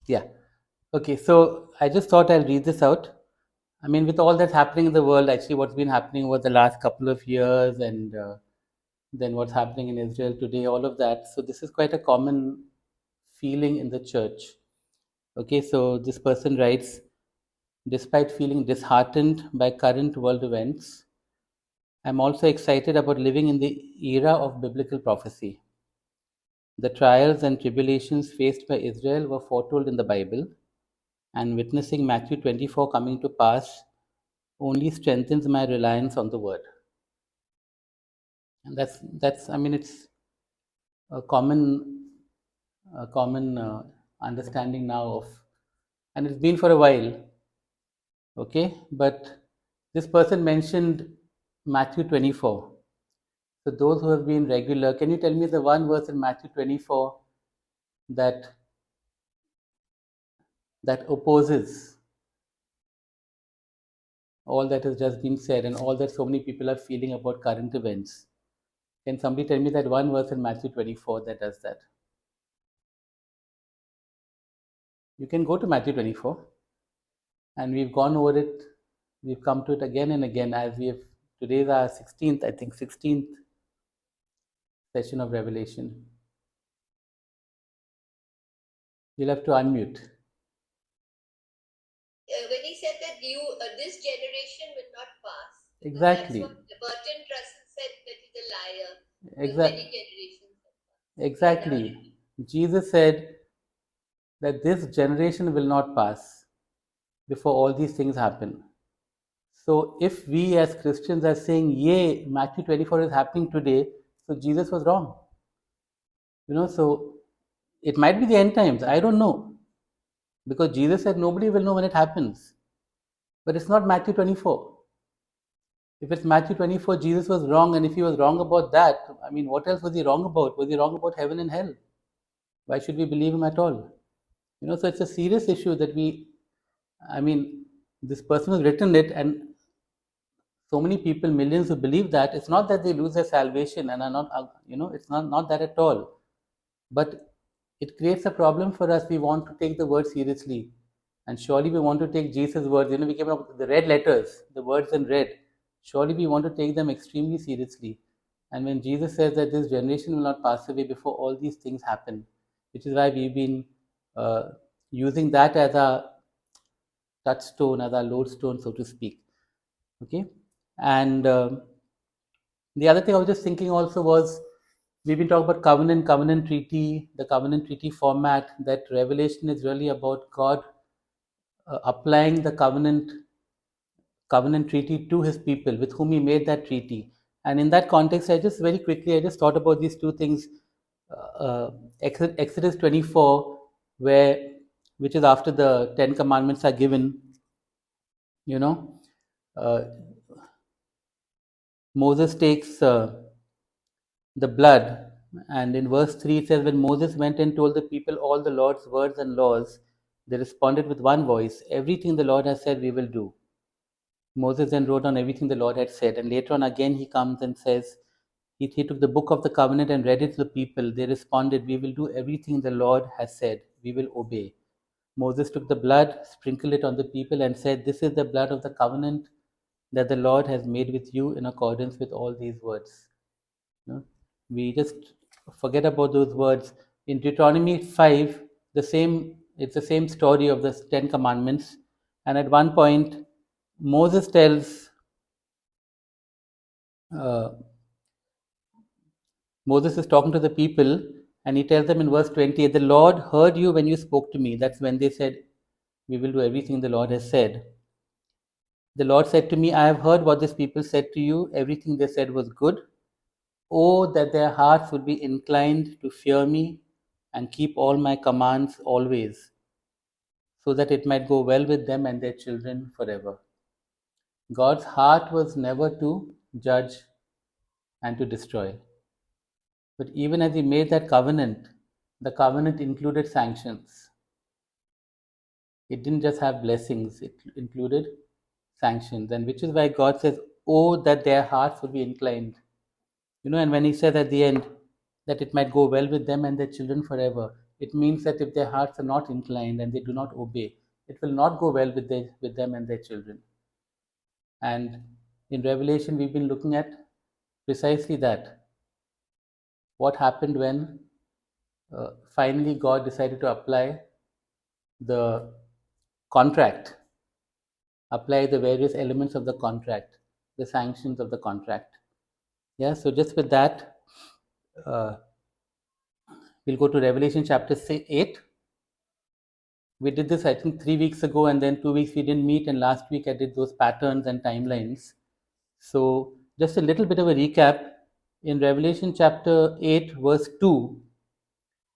Yeah. Okay, so I just thought I'll read this out. I mean, with all that's happening in the world, actually, what's been happening over the last couple of years, and then what's happening in Israel today, all of that. So, this is quite a common feeling in the church. Okay, so this person writes, despite feeling disheartened by current world events, I'm also excited about living in the era of biblical prophecy. The trials and tribulations faced by Israel were foretold in the Bible, and witnessing Matthew 24 coming to pass only strengthens my reliance on the word. And that's I mean it's a common understanding now of, and it's been for a while. Okay, but this person mentioned Matthew 24. So those who have been regular, can you tell me the one verse in Matthew 24 that opposes all that has just been said and all that so many people are feeling about current events? Can somebody tell me that one verse in Matthew 24 that does that? You can go to Matthew 24, and we've gone over it. We've come to it again and again as we have. Today's our 16th, I think, 16th session of Revelation. You'll have to unmute. When he said that this generation will not pass. Exactly. That's what Burton Russell said, that he's a liar. Exactly. Many generations have passed. Exactly. Jesus said that this generation will not pass before all these things happen. So if we as Christians are saying, yay, Matthew 24 is happening today, so Jesus was wrong. So it might be the end times. I don't know. Because Jesus said nobody will know when it happens. But it's not Matthew 24. If it's Matthew 24, Jesus was wrong. And if he was wrong about that, I mean, what else was he wrong about? Was he wrong about heaven and hell? Why should we believe him at all? So it's a serious issue that I mean, this person has written it, and so many people, millions who believe that. It's not that they lose their salvation and are not, it's not that at all. But it creates a problem for us. We want to take the word seriously. And surely we want to take Jesus' words. We came up with the red letters, the words in red. Surely we want to take them extremely seriously. And when Jesus says that this generation will not pass away before all these things happen, which is why we've been uh, using that as a touchstone, as a lodestone, so to speak. Okay. And the other thing I was just thinking also was, we've been talking about covenant treaty, the covenant treaty format, that Revelation is really about God applying the covenant treaty to his people with whom he made that treaty. And in that context, I just thought about these two things. Exodus 24, which is after the Ten Commandments are given, you know, uh, Moses takes the blood. And in verse 3, it says, when Moses went and told the people all the Lord's words and laws, they responded with one voice, everything the Lord has said, we will do. Moses then wrote on everything the Lord had said. And later on, again, he comes and says, he took the book of the covenant and read it to the people. They responded, we will do everything the Lord has said, we will obey. Moses took the blood, sprinkled it on the people, and said, this is the blood of the covenant that the Lord has made with you in accordance with all these words. No? We just forget about those words. In Deuteronomy 5, it's the same story of the Ten Commandments. And at one point, Moses tells uh, Moses is talking to the people, and he tells them in verse 20, the Lord heard you when you spoke to me. That's when they said, we will do everything the Lord has said. The Lord said to me, I have heard what these people said to you. Everything they said was good. Oh, that their hearts would be inclined to fear me and keep all my commands always, so that it might go well with them and their children forever. God's heart was never to judge and to destroy. But even as He made that covenant, the covenant included sanctions. It didn't just have blessings, it included sanctions. And which is why God says, oh, that their hearts would be inclined. And when He says at the end that it might go well with them and their children forever, it means that if their hearts are not inclined and they do not obey, it will not go well with them and their children. And in Revelation, we've been looking at precisely that. What happened when finally God decided to the contract, apply the various elements of the contract, the sanctions of the contract. Yeah, so just with that, uh, we'll go to Revelation chapter 8. We did this, I think, 3 weeks ago, and then 2 weeks we didn't meet, and last week I did those patterns and timelines. So, just a little bit of a recap. In Revelation chapter 8, verse 2,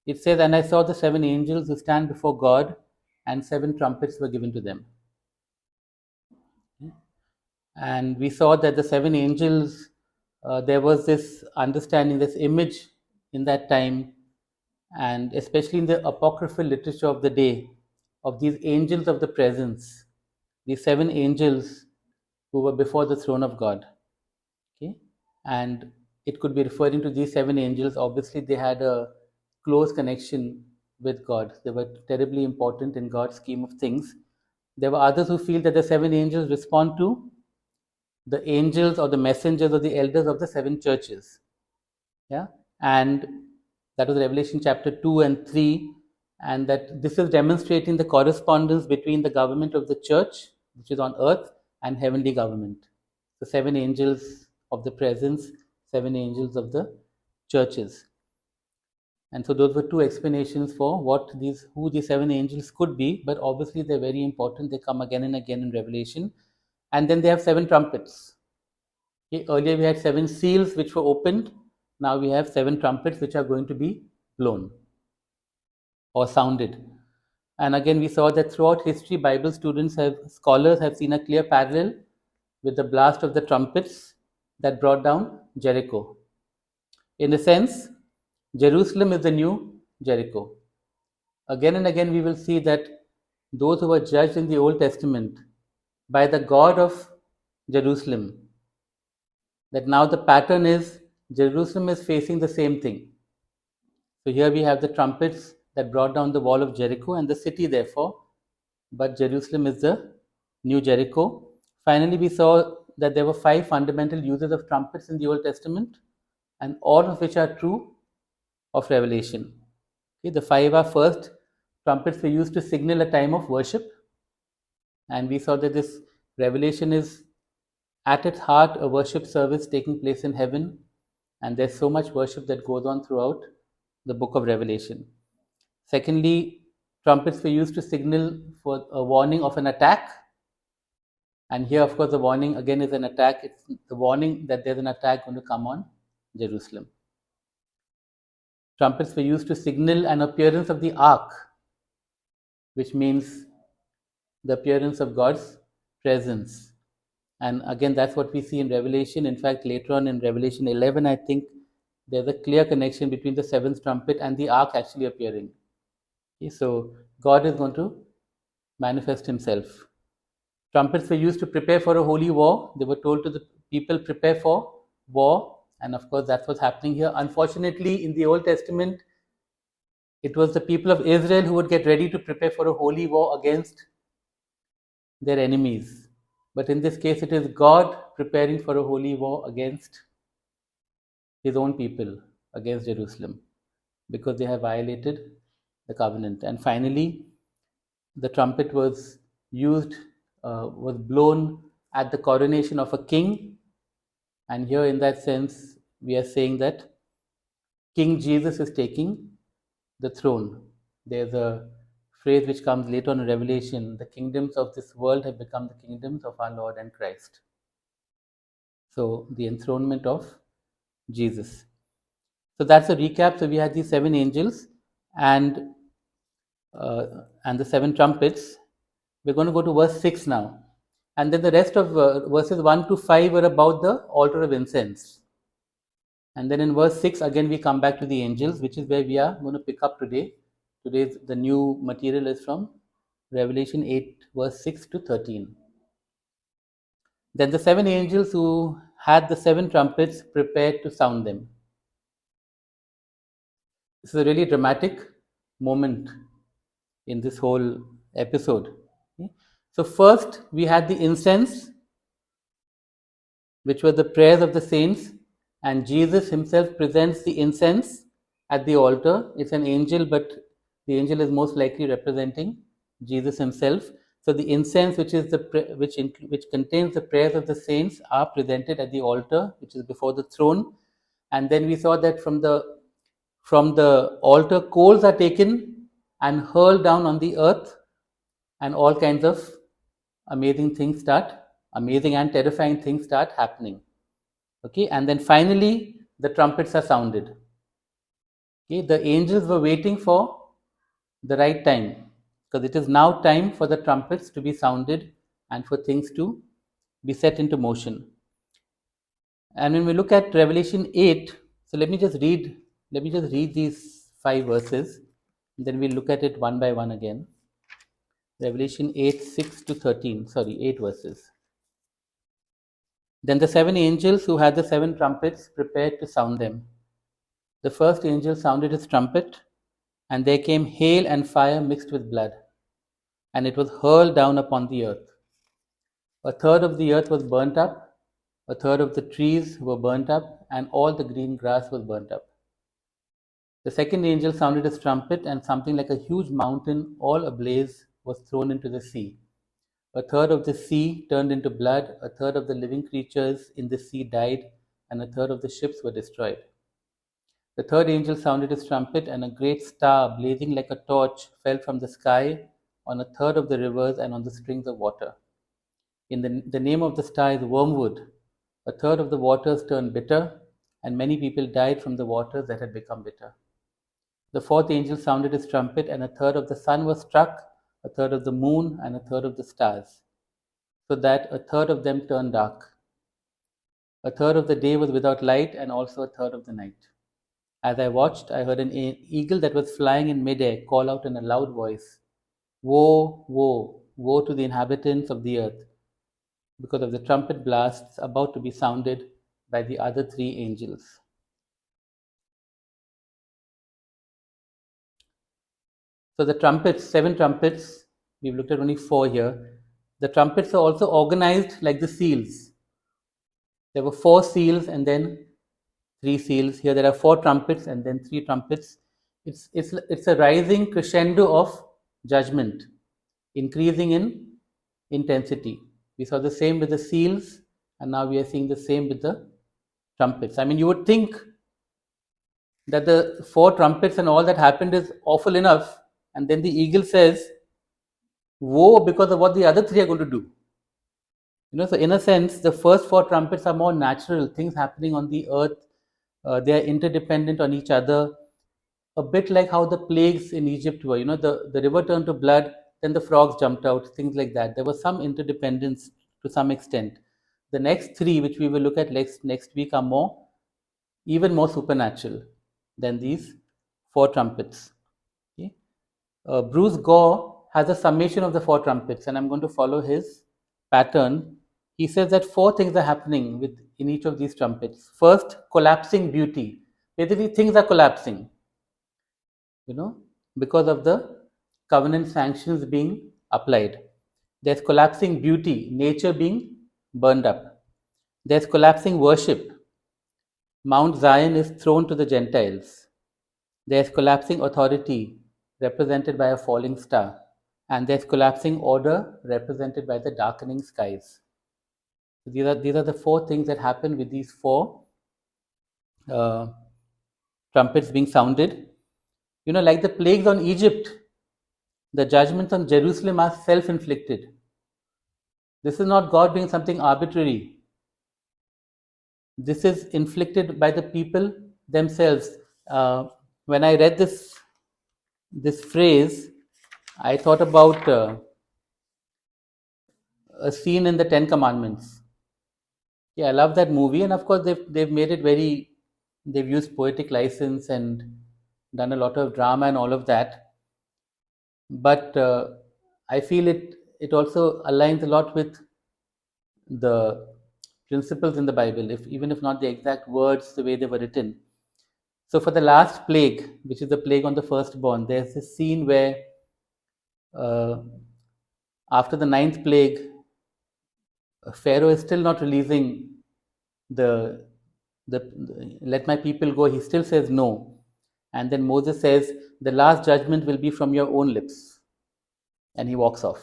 it says, "And I saw the seven angels who stand before God, and seven trumpets were given to them." And we saw that the seven angels, there was this understanding, this image in that time, and especially in the apocryphal literature of the day, of these angels of the presence, these seven angels who were before the throne of God. Okay, and it could be referring to these seven angels. Obviously, they had a close connection with God. They were terribly important in God's scheme of things. There were others who feel that the seven angels respond to the angels or the messengers or the elders of the seven churches. Yeah, and that was Revelation chapter 2 and 3, and that this is demonstrating the correspondence between the government of the church, which is on earth, and heavenly government. The seven angels of the presence, seven angels of the churches. And so those were two explanations for who these seven angels could be, but obviously they're very important. They come again and again in Revelation. And then they have seven trumpets. Okay, earlier we had seven seals which were opened. Now we have seven trumpets which are going to be blown or sounded. And again, we saw that throughout history, scholars have seen a clear parallel with the blast of the trumpets that brought down Jericho. In a sense, Jerusalem is the new Jericho. Again and again, we will see that those who were judged in the Old Testament by the God of Jerusalem, that now the pattern is Jerusalem is facing the same thing. So here we have the trumpets that brought down the wall of Jericho and the city, therefore, but Jerusalem is the new Jericho. Finally, we saw that there were five fundamental uses of trumpets in the Old Testament, and all of which are true of Revelation. Okay, the five are: first, trumpets were used to signal a time of worship, and we saw that this Revelation is at its heart a worship service taking place in heaven, and there's so much worship that goes on throughout the book of Revelation. Secondly, trumpets were used to signal for a warning of an attack. And here, of course, the warning again is an attack. It's the warning that there's an attack going to come on Jerusalem. Trumpets were used to signal an appearance of the ark, which means the appearance of God's presence. And again, that's what we see in Revelation. In fact, later on in Revelation 11, I think there's a clear connection between the seventh trumpet and the ark actually appearing. Okay, so God is going to manifest himself. Trumpets were used to prepare for a holy war. They were told to the people, prepare for war. And of course, that's what's happening here. Unfortunately, in the Old Testament, it was the people of Israel who would get ready to prepare for a holy war against their enemies. But in this case, it is God preparing for a holy war against his own people, against Jerusalem, because they have violated the covenant. And finally, the trumpet was blown at the coronation of a king. And here, in that sense, we are saying that King Jesus is taking the throne. There's a phrase which comes later on in Revelation: the kingdoms of this world have become the kingdoms of our Lord and Christ. So, the enthronement of Jesus. So, that's a recap. So, we had these seven angels and the seven trumpets. We're going to go to verse 6 now. And then the rest of verses 1 to 5 were about the altar of incense. And then in verse 6, again, we come back to the angels, which is where we are going to pick up today. Today's the new material is from Revelation 8, verse 6 to 13. Then the seven angels who had the seven trumpets prepared to sound them. This is really dramatic moment in this whole episode. Okay? So, first we had the incense, which were the prayers of the saints, and Jesus himself presents the incense at the altar. It's an angel, but the angel is most likely representing Jesus himself. So the incense, which is which contains the prayers of the saints, are presented at the altar, which is before the throne. And then we saw that from the altar, coals are taken and hurled down on the earth, and all kinds of amazing things start, amazing and terrifying things start happening. Okay, and then finally the trumpets are sounded. Okay, the angels were waiting for the right time, because it is now time for the trumpets to be sounded and for things to be set into motion. And when we look at Revelation 8, so let me just read these 5 verses, and then we'll look at it one by one again. Revelation 8, 6 to 13, sorry, 8 verses. Then the 7 angels who had the 7 trumpets prepared to sound them. The first angel sounded his trumpet, and there came hail and fire mixed with blood, and it was hurled down upon the earth. A third of the earth was burnt up, a third of the trees were burnt up, and all the green grass was burnt up. The second angel sounded his trumpet, and something like a huge mountain, all ablaze, was thrown into the sea. A third of the sea turned into blood, a third of the living creatures in the sea died, and a third of the ships were destroyed. The third angel sounded his trumpet, and a great star, blazing like a torch, fell from the sky on a third of the rivers and on the springs of water. The name of the star is wormwood. A third of the waters turned bitter, and many people died from the waters that had become bitter. The fourth angel sounded his trumpet, and a third of the sun was struck, a third of the moon, and a third of the stars, so that a third of them turned dark. A third of the day was without light, and also a third of the night. As I watched, I heard an eagle that was flying in midair call out in a loud voice, "Woe, woe, woe to the inhabitants of the earth, because of the trumpet blasts about to be sounded by the other 3 angels." So the trumpets, 7 trumpets, we've looked at only 4 here. The trumpets are also organized like the seals. There were 4 seals and then 3 seals. Here there are 4 trumpets and then 3 trumpets. It's a rising crescendo of judgment, increasing in intensity. We saw the same with the seals, and now we are seeing the same with the trumpets. I mean, you would think that the 4 trumpets and all that happened is awful enough, and then the eagle says, "Woe," because of what the other 3 are going to do. So in a sense, the first 4 trumpets are more natural things happening on the earth. They are interdependent on each other, a bit like how the plagues in Egypt were. The river turned to blood, then the frogs jumped out, things like that. There was some interdependence to some extent. The next 3, which we will look at next week, are even more supernatural than these 4 trumpets. Okay? Bruce Gore has a summation of the 4 trumpets, and I'm going to follow his pattern. He says that 4 things are happening in each of these trumpets. First, collapsing beauty. Basically, things are collapsing, you know, because of the covenant sanctions being applied. There's collapsing beauty, nature being burned up. There's collapsing worship. Mount Zion is thrown to the Gentiles. There's collapsing authority, represented by a falling star. And there's collapsing order, represented by the darkening skies. So these are the 4 things that happen with these 4 trumpets being sounded. Like the plagues on Egypt, the judgments on Jerusalem are self-inflicted. This is not God doing something arbitrary. This is inflicted by the people themselves. When I read this phrase, I thought about a scene in the Ten Commandments. Yeah, I love that movie, and of course they've made it very. They've used poetic license and done a lot of drama and all of that. But I feel it also aligns a lot with the principles in the Bible, if even if not the exact words the way they were written. So for the last plague, which is the plague on the firstborn, there's this scene where uh, after the ninth plague, Pharaoh is still not releasing the, the let my people go. He still says no, and then Moses says, "The last judgment will be from your own lips," and he walks off.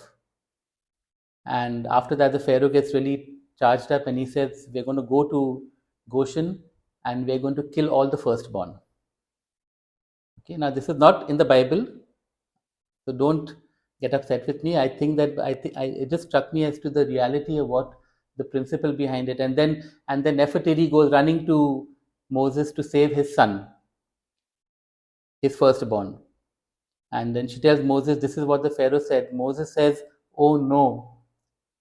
And after that, the Pharaoh gets really charged up, and he says, "We're going to go to Goshen, and we're going to kill all the firstborn." Okay, now this is not in the Bible, so don't get upset with me. I think that it just struck me as to the reality of what the principle behind it. And then Nefertiti goes running to Moses to save his son, his firstborn. And then she tells Moses, "This is what the Pharaoh said." Moses says, "Oh no,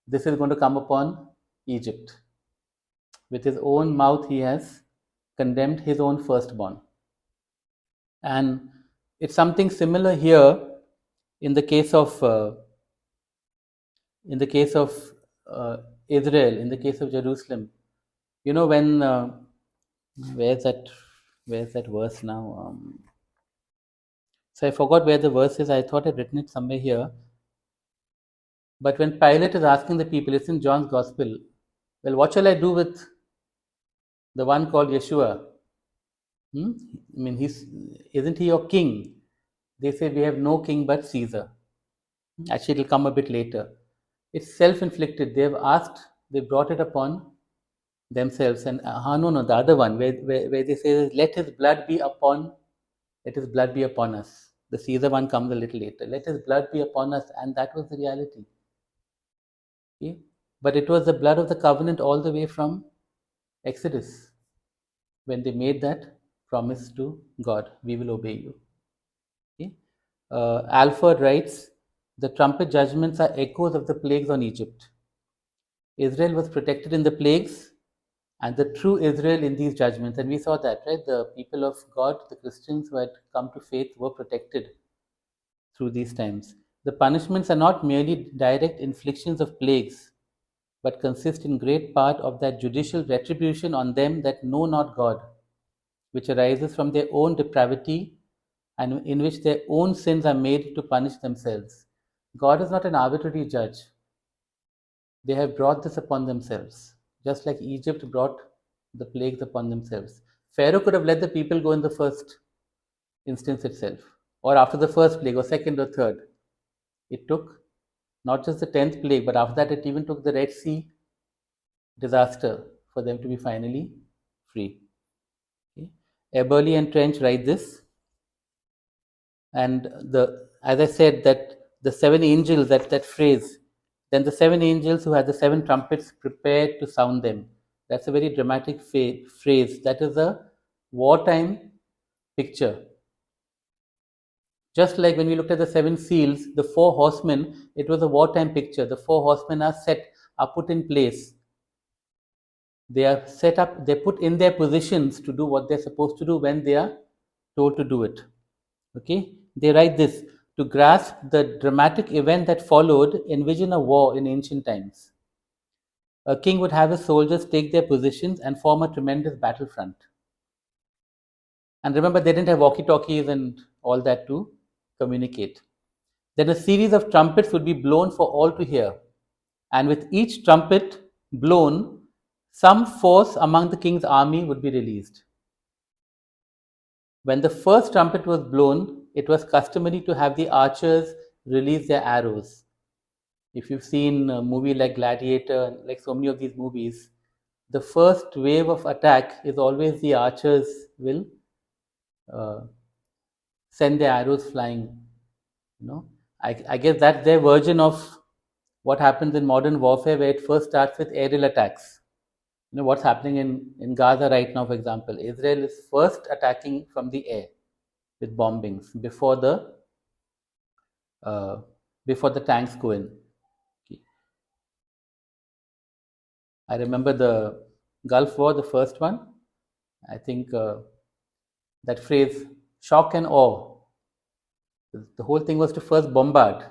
this is going to come upon Egypt." With his own mouth, he has condemned his own firstborn. And it's something similar here in the case of in the case of uh, Israel, in the case of Jerusalem. You know when where's that where's that verse now? So I forgot where the verse is. I thought I'd written it somewhere here. But when Pilate is asking the people, it's in John's Gospel. Well, what shall I do with the one called Yeshua? Hmm? I mean, isn't he your king? They say we have no king but Caesar. Actually, it'll come a bit later. It's self-inflicted. They brought it upon themselves. And no, the other one where they say, let his blood be upon us. The Caesar one comes a little later. Let his blood be upon us, and that was the reality. Okay? But it was the blood of the covenant all the way from Exodus when they made that promise to God, we will obey you. Okay? Alford writes, the trumpet judgments are echoes of the plagues on Egypt. Israel was protected in the plagues and the true Israel in these judgments. And we saw that, right? The people of God, the Christians who had come to faith, were protected through these times. The punishments are not merely direct inflictions of plagues, but consist in great part of that judicial retribution on them that know not God, which arises from their own depravity and in which their own sins are made to punish themselves. God is not an arbitrary judge. They have brought this upon themselves, just like Egypt brought the plagues upon themselves. Pharaoh could have let the people go in the first instance itself, or after the first plague, or second or third. It took not just the 10th plague, but after that, it even took the Red Sea disaster for them to be finally free. Okay. Eberly and Trench write this, and as I said, that the seven angels, that phrase, then the seven angels who had the seven trumpets prepared to sound them. That's a very dramatic phrase. That is a wartime picture. Just like when we looked at the seven seals, the four horsemen, it was a wartime picture. The four horsemen are put in place. They are set up, they're put in their positions to do what they're supposed to do when they are told to do it. Okay? They write this, to grasp the dramatic event that followed, envision a war in ancient times. A king would have his soldiers take their positions and form a tremendous battlefront. And remember, they didn't have walkie talkies and all that to communicate. Then a series of trumpets would be blown for all to hear. And with each trumpet blown, some force among the king's army would be released. When the first trumpet was blown, it was customary to have the archers release their arrows. If you've seen a movie like Gladiator, like so many of these movies, the first wave of attack is always the archers will uh, send their arrows flying. You know, I guess that's their version of what happens in modern warfare, where it first starts with aerial attacks. You know what's happening in Gaza right now, for example. Israel is first attacking from the air with bombings uh, before the tanks go in. Okay. I remember the Gulf War, the first one. I think that phrase, shock and awe. The whole thing was to first bombard.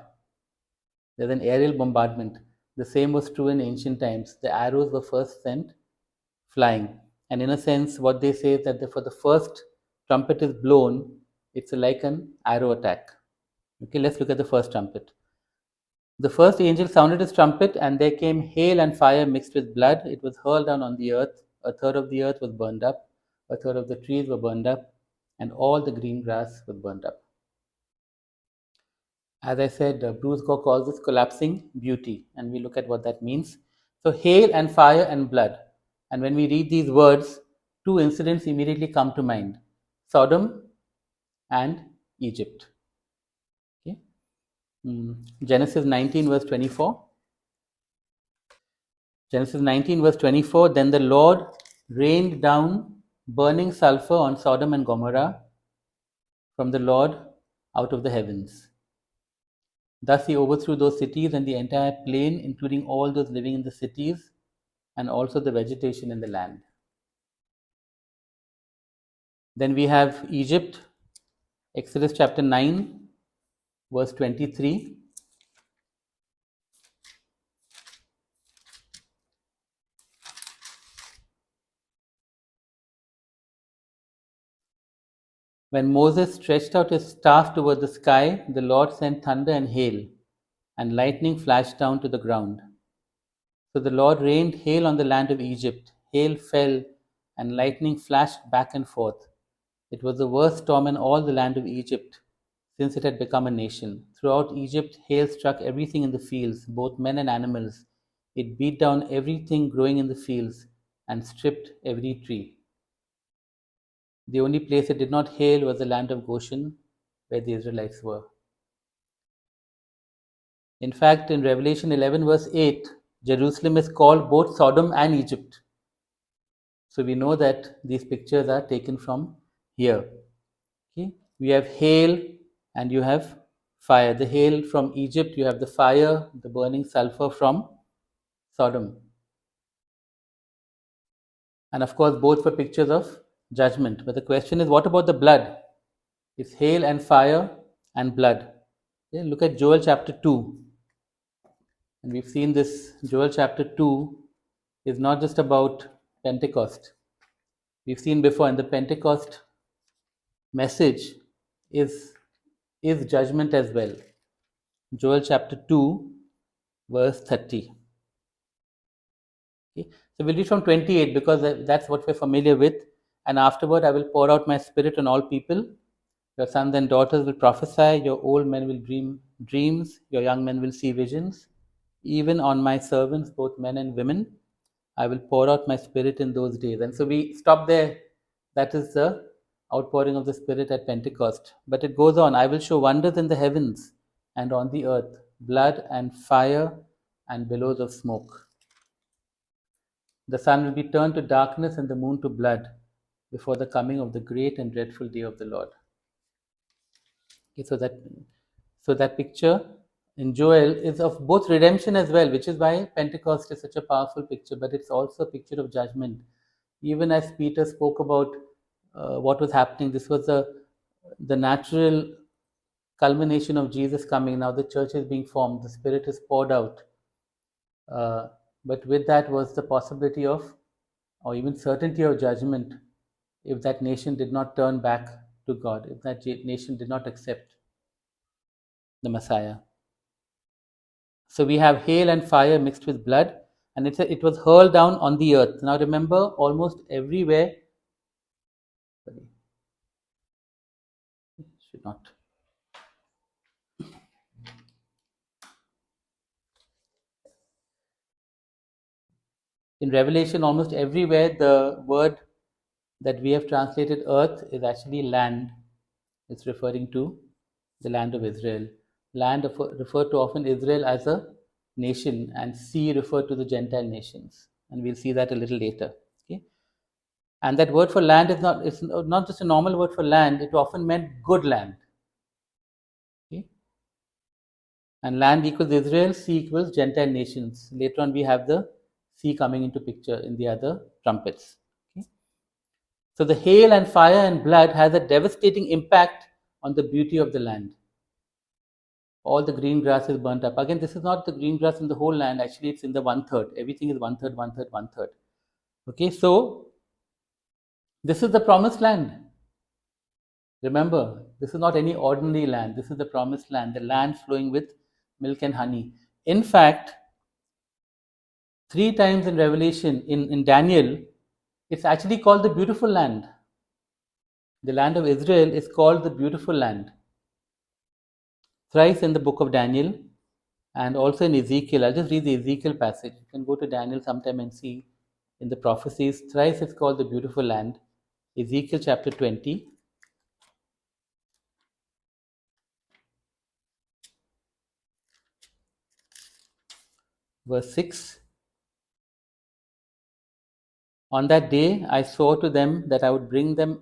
There's an aerial bombardment. The same was true in ancient times. The arrows were first sent flying. And in a sense, what they say is that for the first trumpet is blown, it's like an arrow attack. Okay, let's look at the first trumpet. The first angel sounded his trumpet, and there came hail and fire mixed with blood. It was hurled down on the earth. A third of the earth was burned up, a third of the trees were burned up, and all the green grass was burned up. As I said, Bruce Gore calls this collapsing beauty, and we look at what that means. So, hail and fire and blood. And when we read these words, two incidents immediately come to mind: Sodom and Egypt. Okay? Genesis 19, verse 24. Genesis 19, verse 24. Then the Lord rained down burning sulfur on Sodom and Gomorrah from the Lord out of the heavens. Thus he overthrew those cities and the entire plain, including all those living in the cities and also the vegetation in the land. Then we have Egypt, Exodus chapter 9, verse 23. When Moses stretched out his staff toward the sky, the Lord sent thunder and hail, and lightning flashed down to the ground. So the Lord rained hail on the land of Egypt. Hail fell, and lightning flashed back and forth. It was the worst storm in all the land of Egypt since it had become a nation. Throughout Egypt, hail struck everything in the fields, both men and animals. It beat down everything growing in the fields and stripped every tree. The only place it did not hail was the land of Goshen, where the Israelites were. In fact, in Revelation 11, verse 8, Jerusalem is called both Sodom and Egypt. So we know that these pictures are taken from here. Okay? We have hail and you have fire. The hail from Egypt, you have the fire, the burning sulfur from Sodom. And of course, both were pictures of judgment. But the question is, what about the blood? It's hail and fire and blood. Okay? Look at Joel chapter 2. And we've seen this. Joel chapter 2 is not just about Pentecost. We've seen before in the Pentecost message is judgment as well. Joel chapter 2, verse 30. Okay? So we'll read from 28 because that's what we're familiar with. And afterward, I will pour out my spirit on all people. Your sons and daughters will prophesy, your old men will dream dreams, your young men will see visions. Even on my servants, both men and women, I will pour out my spirit in those days. And so we stop there. That is the outpouring of the Spirit at Pentecost. But it goes on: I will show wonders in the heavens and on the earth, blood and fire and billows of smoke. The sun will be turned to darkness and the moon to blood before the coming of the great and dreadful day of the Lord. Okay, so that picture in Joel is of both redemption as well, which is why Pentecost is such a powerful picture, but it's also a picture of judgment. Even as Peter spoke about what was happening, this was the natural culmination of Jesus coming. Now the church is being formed, the Spirit is poured out. But with that was the possibility of, or even certainty of judgment if that nation did not turn back to God, if that nation did not accept the Messiah. So we have hail and fire mixed with blood, and it was hurled down on the earth. Now remember, almost everywhere, sorry, should not. In Revelation, almost everywhere, the word that we have translated earth is actually land. It's referring to the land of Israel. Land referred to often Israel as a nation, and sea referred to the Gentile nations. And we'll see that a little later. Okay? And that word for land it's not just a normal word for land, it often meant good land. Okay? And land equals Israel, sea equals Gentile nations. Later on, we have the sea coming into picture in the other trumpets. Okay? So the hail and fire and blood has a devastating impact on the beauty of the land. All the green grass is burnt up. Again, this is not the green grass in the whole land. Actually, it's in the 1/3. Everything is 1/3, 1/3, 1/3. Okay, so this is the promised land. Remember, this is not any ordinary land. This is the promised land, the land flowing with milk and honey. In fact, three times in Revelation, in Daniel, it's actually called the beautiful land. The land of Israel is called the beautiful land. Thrice in the book of Daniel and also in Ezekiel. I'll just read the Ezekiel passage. You can go to Daniel sometime and see in the prophecies. Thrice it's called the beautiful land. Ezekiel chapter 20, verse 6. On that day I swore to them that I would bring them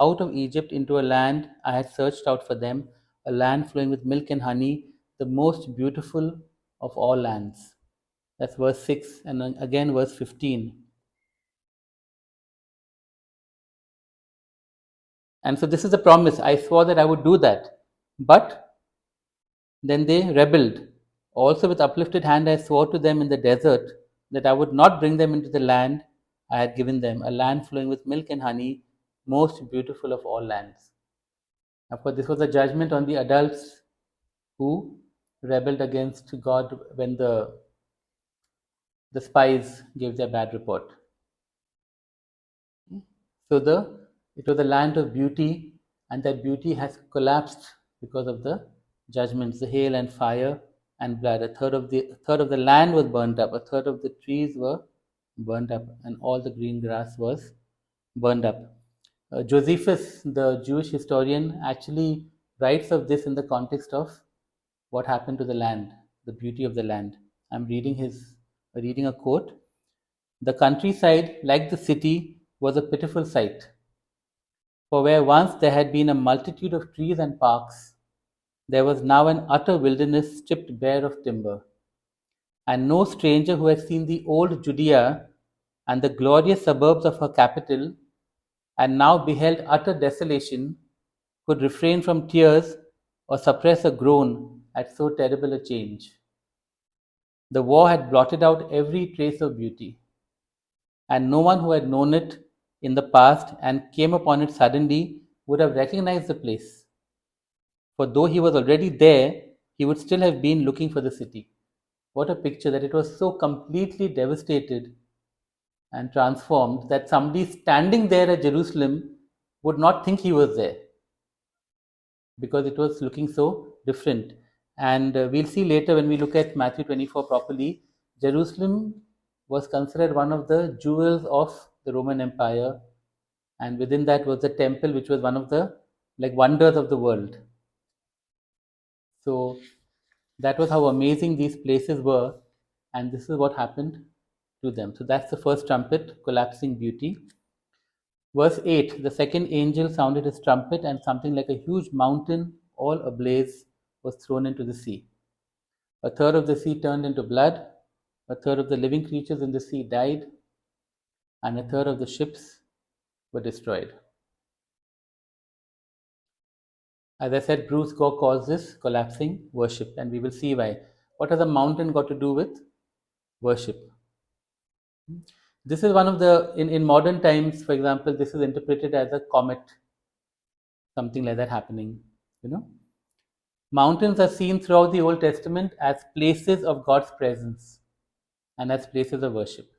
out of Egypt into a land I had searched out for them, a land flowing with milk and honey, the most beautiful of all lands. That's verse 6, and then again verse 15. And so this is a promise. I swore that I would do that. But then they rebelled. Also, with uplifted hand, I swore to them in the desert that I would not bring them into the land I had given them, a land flowing with milk and honey, most beautiful of all lands. Of course, this was a judgment on the adults who rebelled against God when the spies gave their bad report. So it was a land of beauty, and that beauty has collapsed because of the judgments, the hail and fire and blood. A third of the land was burnt up, a third of the trees were burnt up, and all the green grass was burned up. Josephus, the Jewish historian, actually writes of this in the context of what happened to the land, the beauty of the land. I'm reading a quote. The countryside, like the city, was a pitiful sight. For where once there had been a multitude of trees and parks, there was now an utter wilderness stripped bare of timber. And no stranger who had seen the old Judea and the glorious suburbs of her capital, and now beheld utter desolation, could refrain from tears or suppress a groan at so terrible a change. The war had blotted out every trace of beauty, and no one who had known it in the past and came upon it suddenly would have recognized the place. For though he was already there, he would still have been looking for the city. What a picture, that it was so completely devastated and transformed that somebody standing there at Jerusalem would not think he was there because it was looking so different. And we'll see later when we look at Matthew 24 properly, Jerusalem was considered one of the jewels of the Roman Empire, and within that was the temple, which was one of the like wonders of the world. So that was how amazing these places were, and this is what happened to them. So that's the first trumpet, collapsing beauty. Verse 8, the second angel sounded his trumpet, and something like a huge mountain, all ablaze, was thrown into the sea. A third of the sea turned into blood, a third of the living creatures in the sea died, and a third of the ships were destroyed. As I said, Bruce Gore calls this collapsing worship, and we will see why. What has a mountain got to do with worship? This is one of in modern times, for example, this is interpreted as a comet, something like that happening. You know, mountains are seen throughout the Old Testament as places of God's presence and as places of worship.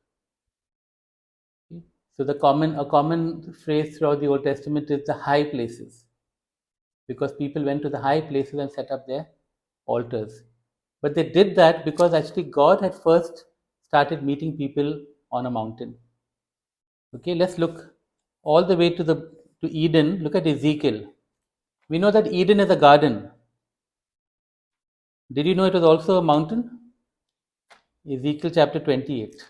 Okay? So a common phrase throughout the Old Testament is the high places, because people went to the high places and set up their altars. But they did that because actually God had first started meeting people on a mountain. Okay, let's look all the way to Eden. Look at Ezekiel. We know that Eden is a garden. Did you know it was also a mountain? Ezekiel chapter 28.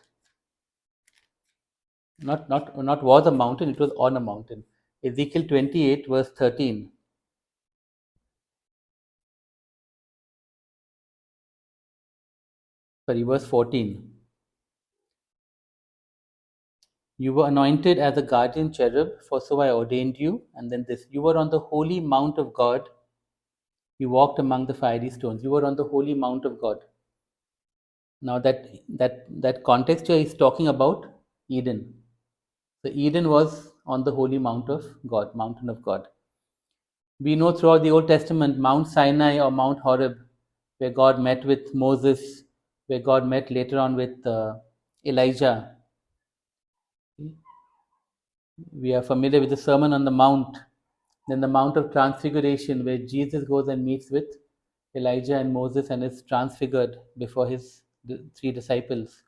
Not was a mountain, it was on a mountain. Ezekiel 28, verse 13. Sorry, verse 14. You were anointed as a guardian cherub, for so I ordained you. And then this, you were on the holy mount of God. You walked among the fiery stones. You were on the holy mount of God. Now that context here is talking about Eden. So Eden was on the holy mount of God, mountain of God. We know throughout the Old Testament, Mount Sinai or Mount Horeb, where God met with Moses, where God met later on with Elijah. We are familiar with the Sermon on the Mount, then the Mount of Transfiguration, where Jesus goes and meets with Elijah and Moses and is transfigured before his three disciples.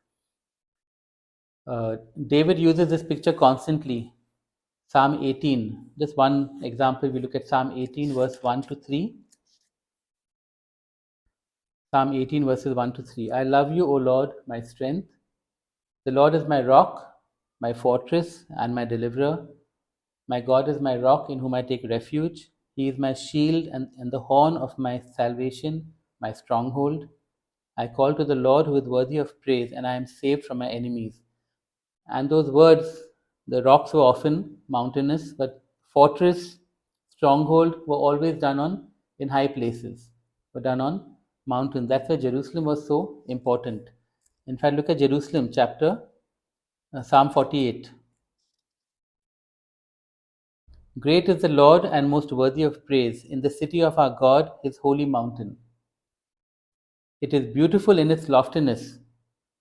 David uses this picture constantly. Psalm 18, just one example, we look at Psalm 18, verse 1 to 3. Psalm 18, verses 1 to 3. I love you, O Lord, my strength. The Lord is my rock, my fortress, and my deliverer. My God is my rock in whom I take refuge. He is my shield and the horn of my salvation, my stronghold. I call to the Lord who is worthy of praise, and I am saved from my enemies. And those words, the rocks were often mountainous, but fortress, stronghold were always done on in high places, were done on mountains. That's why Jerusalem was so important. In fact, look at Jerusalem, chapter Psalm 48. Great is the Lord and most worthy of praise in the city of our God, his holy mountain. It is beautiful in its loftiness,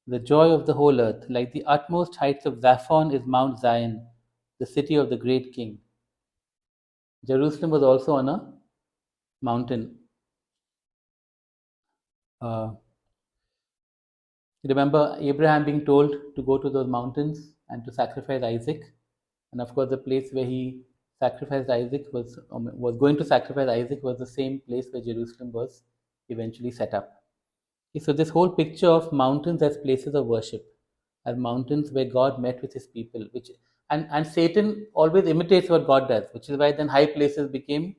the joy of the whole earth. Like the utmost heights of Zaphon is Mount Zion, the city of the great king. Jerusalem was also on a mountain. Uh, remember Abraham being told to go to those mountains and to sacrifice Isaac, and of course the place where he sacrificed Isaac was going to sacrifice Isaac was the same place where Jerusalem was eventually set up. Okay, so this whole picture of mountains as places of worship, as mountains where God met with His people, which and Satan always imitates what God does, which is why then high places became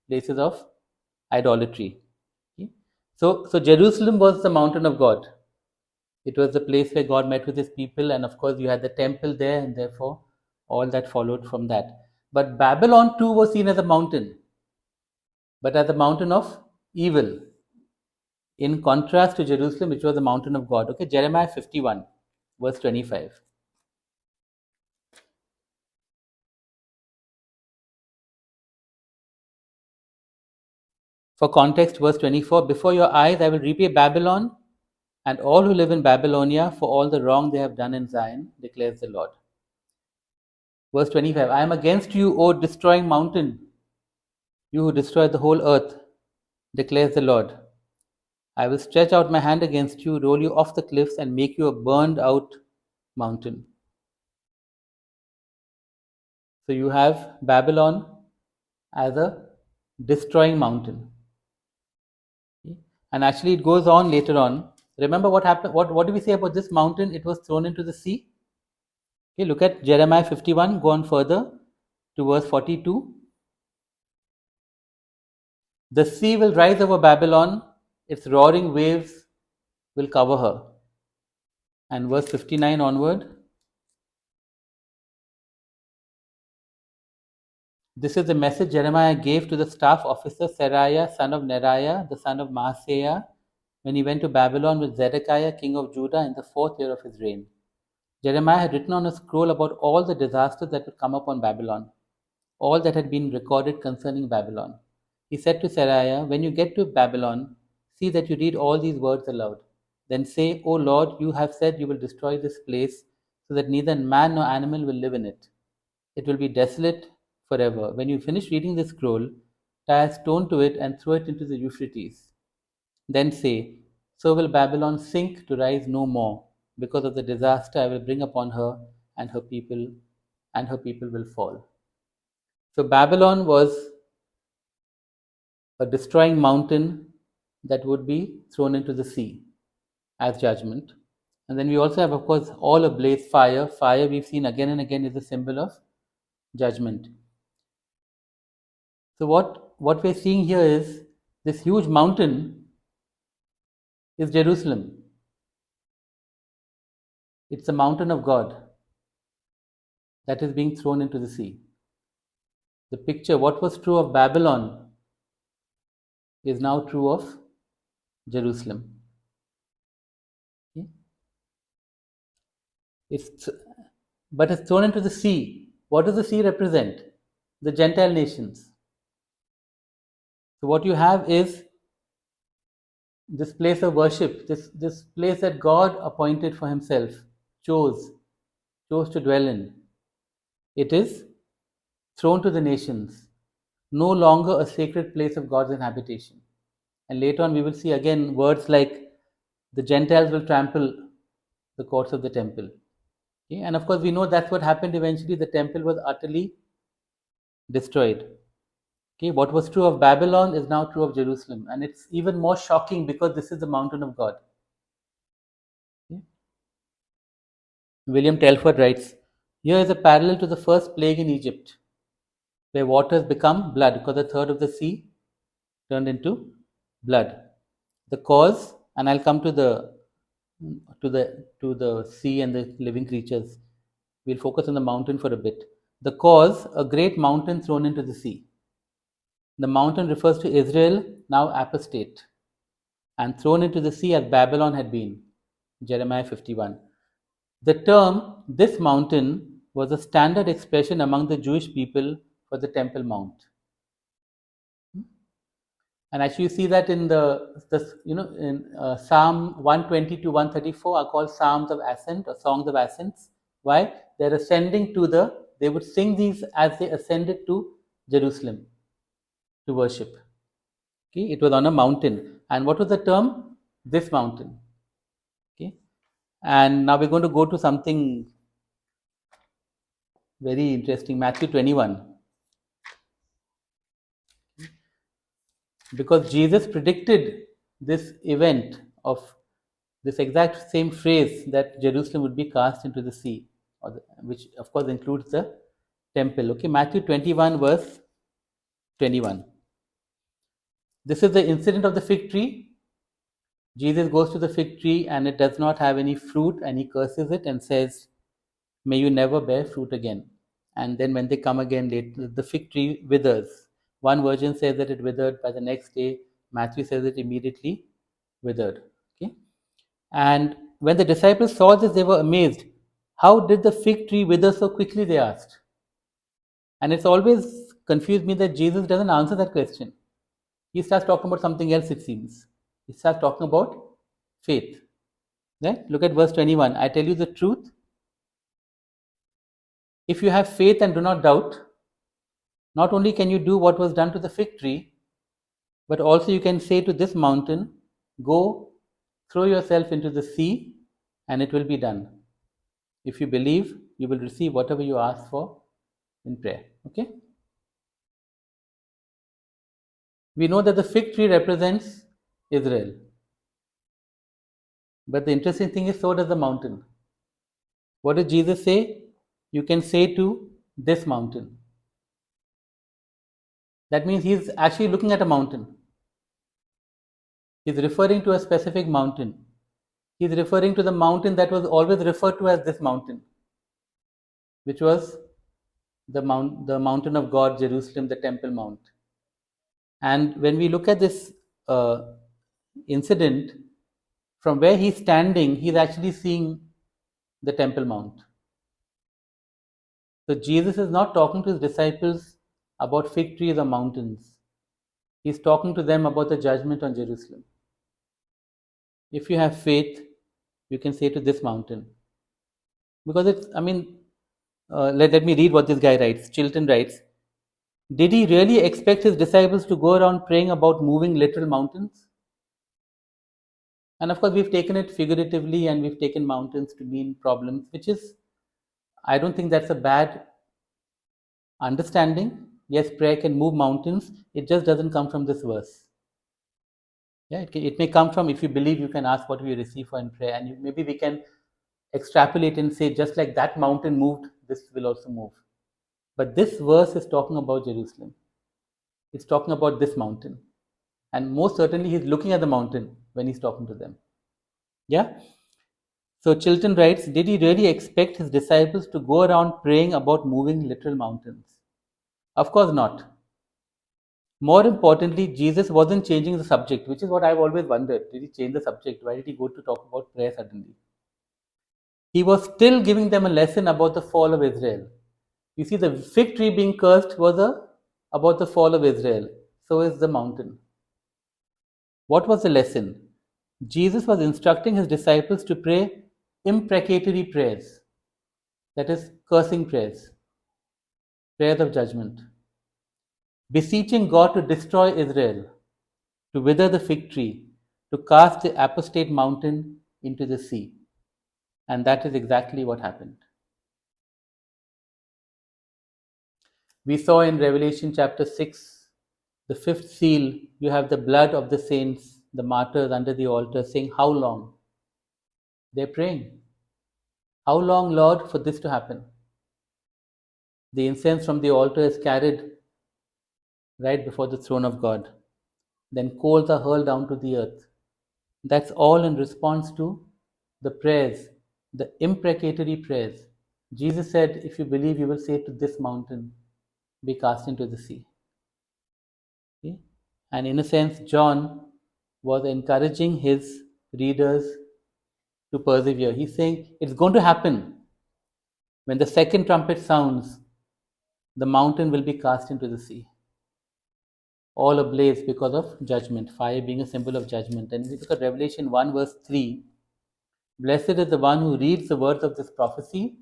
places of idolatry. Okay? So Jerusalem was the mountain of God. It was the place where God met with His people, and of course you had the temple there, and therefore all that followed from that. But Babylon too was seen as a mountain, but as a mountain of evil, in contrast to Jerusalem, which was the mountain of God. Okay, Jeremiah 51, verse 25. For context, verse 24, before your eyes I will repay Babylon and all who live in Babylonia for all the wrong they have done in Zion, declares the Lord. Verse 25, I am against you, O destroying mountain, you who destroy the whole earth, declares the Lord. I will stretch out my hand against you, roll you off the cliffs, and make you a burned out mountain. So you have Babylon as a destroying mountain. And actually, it goes on later on. Remember what happened? What do we say about this mountain? It was thrown into the sea. Okay, look at Jeremiah 51, go on further to verse 42. The sea will rise over Babylon, its roaring waves will cover her. And verse 59 onward. This is the message Jeremiah gave to the staff officer Seraiah, son of Neriah, the son of Maaseiah, when he went to Babylon with Zedekiah, king of Judah, in the 4th year of his reign. Jeremiah had written on a scroll about all the disasters that would come upon Babylon, all that had been recorded concerning Babylon. He said to Seraiah, when you get to Babylon, see that you read all these words aloud. Then say, O Lord, you have said you will destroy this place so that neither man nor animal will live in it. It will be desolate forever. When you finish reading the scroll, tie a stone to it and throw it into the Euphrates. Then say, so will Babylon sink to rise no more, because of the disaster I will bring upon her, and her people will fall. So Babylon was a destroying mountain that would be thrown into the sea as judgment. And then we also have, of course, all ablaze fire. Fire, we've seen again and again, is a symbol of judgment. So what we're seeing here is this huge mountain is Jerusalem. It's the mountain of God that is being thrown into the sea. The picture, what was true of Babylon, is now true of Jerusalem. Okay? It's, but it's thrown into the sea. What does the sea represent? The Gentile nations. So what you have is this place of worship, this place that God appointed for himself, chose, chose to dwell in. It is thrown to the nations, no longer a sacred place of God's habitation. And later on, we will see again words like the Gentiles will trample the courts of the temple. Okay? And of course, we know that's what happened eventually. The temple was utterly destroyed. Okay? What was true of Babylon is now true of Jerusalem. And it's even more shocking because this is the mountain of God. Okay? William Telford writes, here is a parallel to the first plague in Egypt, where waters become blood because a third of the sea turned into blood. The cause, and I'll come to the sea and the living creatures. We'll focus on the mountain for a bit. The cause, a great mountain thrown into the sea. The mountain refers to Israel, now apostate, and thrown into the sea as Babylon had been. Jeremiah 51. The term this mountain was a standard expression among the Jewish people for the Temple Mount. And actually, you see that in in Psalm 120 to 134 are called Psalms of Ascent or Songs of Ascents. Why? They're ascending they would sing these as they ascended to Jerusalem to worship. Okay, it was on a mountain. And what was the term? This mountain. Okay, and now we're going to go to something very interesting, Matthew 21. Because Jesus predicted this event of this exact same phrase that Jerusalem would be cast into the sea, which of course includes the temple. Okay, Matthew 21, verse 21. This is the incident of the fig tree. Jesus goes to the fig tree and it does not have any fruit, and he curses it and says, may you never bear fruit again. And then when they come again later, the fig tree withers. One version says that it withered by the next day. Matthew says it immediately withered. Okay. And when the disciples saw this, they were amazed. How did the fig tree wither so quickly? They asked. And it's always confused me that Jesus doesn't answer that question. He starts talking about something else, it seems. He starts talking about faith. Right? Look at verse 21. I tell you the truth. If you have faith and do not doubt, not only can you do what was done to the fig tree, but also you can say to this mountain, go throw yourself into the sea, and it will be done. If you believe, you will receive whatever you ask for in prayer. Okay? We know that the fig tree represents Israel. But the interesting thing is, so does the mountain. What did Jesus say? You can say to this mountain. That means he's actually looking at a mountain. He's referring to a specific mountain. He's referring to the mountain that was always referred to as this mountain, which was the mountain of God, Jerusalem, the Temple Mount. And when we look at this incident, from where he's standing, he's actually seeing the Temple Mount. So Jesus is not talking to his disciples about fig trees or mountains. He's talking to them about the judgment on Jerusalem. If you have faith, you can say to this mountain. Because let me read what this guy writes. Chilton writes, did he really expect his disciples to go around praying about moving literal mountains? And of course, we've taken it figuratively and we've taken mountains to mean problems, which is, I don't think that's a bad understanding. Yes, prayer can move mountains. It just doesn't come from this verse. Yeah, it may come from, if you believe, you can ask what we receive for in prayer, and maybe we can extrapolate and say, just like that mountain moved, this will also move. But this verse is talking about Jerusalem. It's talking about this mountain. And most certainly, he's looking at the mountain when he's talking to them. Yeah? So Chilton writes, did he really expect his disciples to go around praying about moving literal mountains? Of course not. More importantly, Jesus wasn't changing the subject, which is what I've always wondered. Did he change the subject? Why did he go to talk about prayer suddenly? He was still giving them a lesson about the fall of Israel. You see, the fig tree being cursed was about the fall of Israel. so is the mountain. What was the lesson? Jesus was instructing his disciples to pray imprecatory prayers, that is, cursing prayers, prayers of judgment, beseeching God to destroy Israel, to wither the fig tree, to cast the apostate mountain into the sea. And that is exactly what happened. We saw in Revelation chapter 6, the fifth seal, you have the blood of the saints, the martyrs under the altar saying, how long? They're praying. How long, Lord, for this to happen? The incense from the altar is carried right before the throne of God. Then coals are hurled down to the earth. That's all in response to the prayers, the imprecatory prayers. Jesus said, if you believe, you will say to this mountain, be cast into the sea. Okay? And in a sense, John was encouraging his readers to persevere. He's saying, it's going to happen. When the second trumpet sounds, the mountain will be cast into the sea, all ablaze because of judgment, fire being a symbol of judgment. And if you look at Revelation 1, verse 3, blessed is the one who reads the words of this prophecy,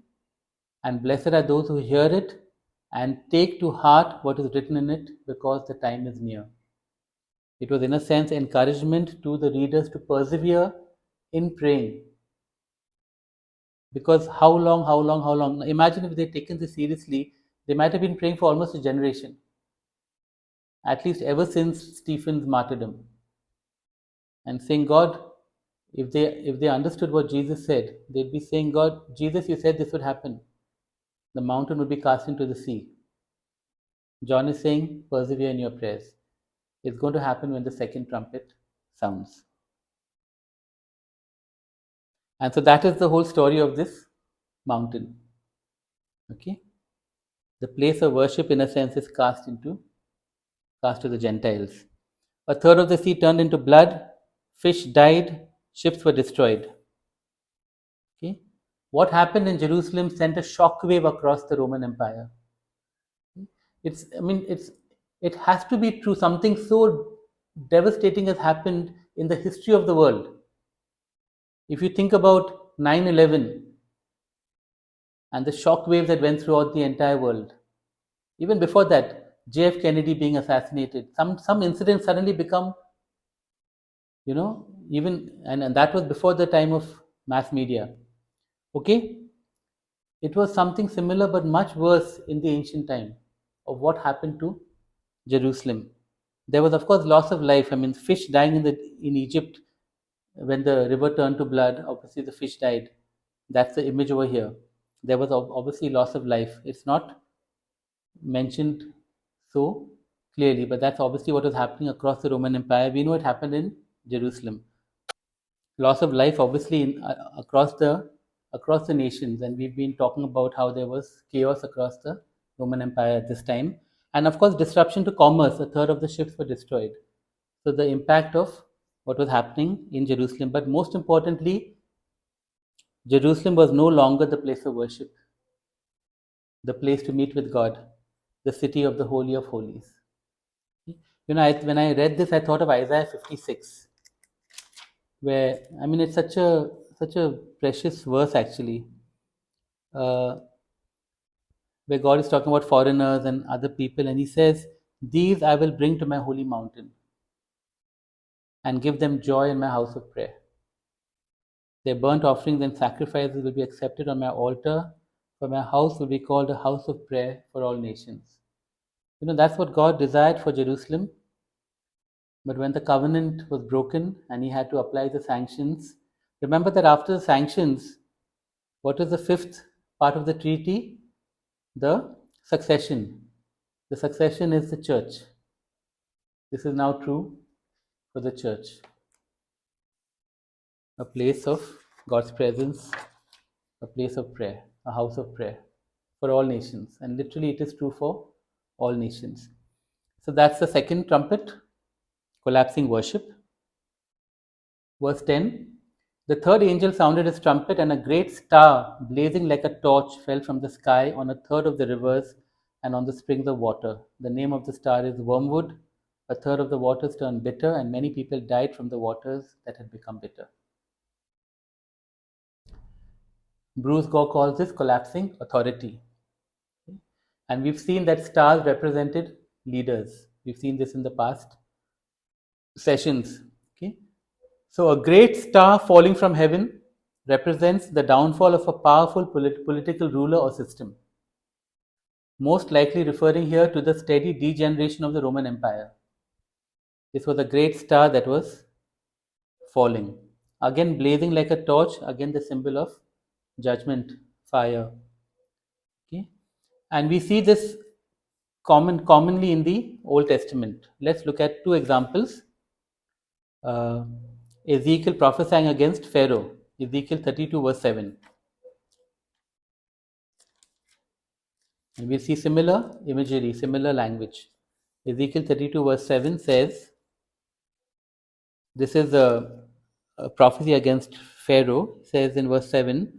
and blessed are those who hear it and take to heart what is written in it, because the time is near. It was, in a sense, encouragement to the readers to persevere in praying. Because how long, how long, how long? Imagine if they'd taken this seriously, they might have been praying for almost a generation, at least ever since Stephen's martyrdom, and saying, God, if they understood what Jesus said, they'd be saying, God, Jesus, you said this would happen. The mountain would be cast into the sea. John is saying, persevere in your prayers. It's going to happen when the second trumpet sounds. And so that is the whole story of this mountain. Okay? The place of worship, in a sense, is cast to the Gentiles. A third of the sea turned into blood, fish died, ships were destroyed. Okay? What happened in Jerusalem sent a shockwave across the Roman Empire. It has to be true. Something so devastating has happened in the history of the world. If you think about 9/11 and the shockwaves that went throughout the entire world, even before that, JF Kennedy being assassinated, some incidents suddenly become, even, and that was before the time of mass media. Okay? It was something similar but much worse in the ancient time of what happened to Jerusalem. There was, of course, loss of life. I mean, fish dying in Egypt when the river turned to blood. Obviously, the fish died. That's the image over here. There was obviously loss of life. It's not mentioned so clearly, but that's obviously what was happening across the Roman Empire. We know it happened in Jerusalem. Loss of life, obviously, across the nations, and we've been talking about how there was chaos across the Roman Empire at this time, and of course, disruption to commerce. A third of the ships were destroyed. So the impact of what was happening in Jerusalem, but most importantly, Jerusalem was no longer the place of worship, the place to meet with God, the city of the Holy of Holies. When I read this, I thought of Isaiah 56, where, I mean, it's such a precious verse actually, uh, where God is talking about foreigners and other people, and He says, "These I will bring to my holy mountain, and give them joy in my house of prayer. Their burnt offerings and sacrifices will be accepted on my altar, for my house will be called a house of prayer for all nations." That's what God desired for Jerusalem. But when the covenant was broken and He had to apply the sanctions, remember that after the sanctions, what is the fifth part of the treaty? The succession. The succession is the church. This is now true for the church. A place of God's presence, a place of prayer, a house of prayer for all nations. And literally, it is true for all nations. So that's the second trumpet, collapsing worship. Verse 10, the third angel sounded his trumpet, and a great star, blazing like a torch, fell from the sky on a third of the rivers and on the springs of water. The name of the star is Wormwood, a third of the waters turned bitter, and many people died from the waters that had become bitter. Bruce Gore calls this collapsing authority. And we've seen that stars represented leaders. We've seen this in the past sessions. Okay? So, a great star falling from heaven represents the downfall of a powerful political ruler or system, most likely referring here to the steady degeneration of the Roman Empire. This was a great star that was falling. Again, blazing like a torch, again, the symbol of judgment, fire. Okay? And we see this commonly in the Old Testament. Let's look at two examples. Uh, Ezekiel prophesying against Pharaoh, Ezekiel 32, verse 7. And we see similar imagery, similar language. Ezekiel 32, verse 7 says, this is a prophecy against Pharaoh. It says in verse 7,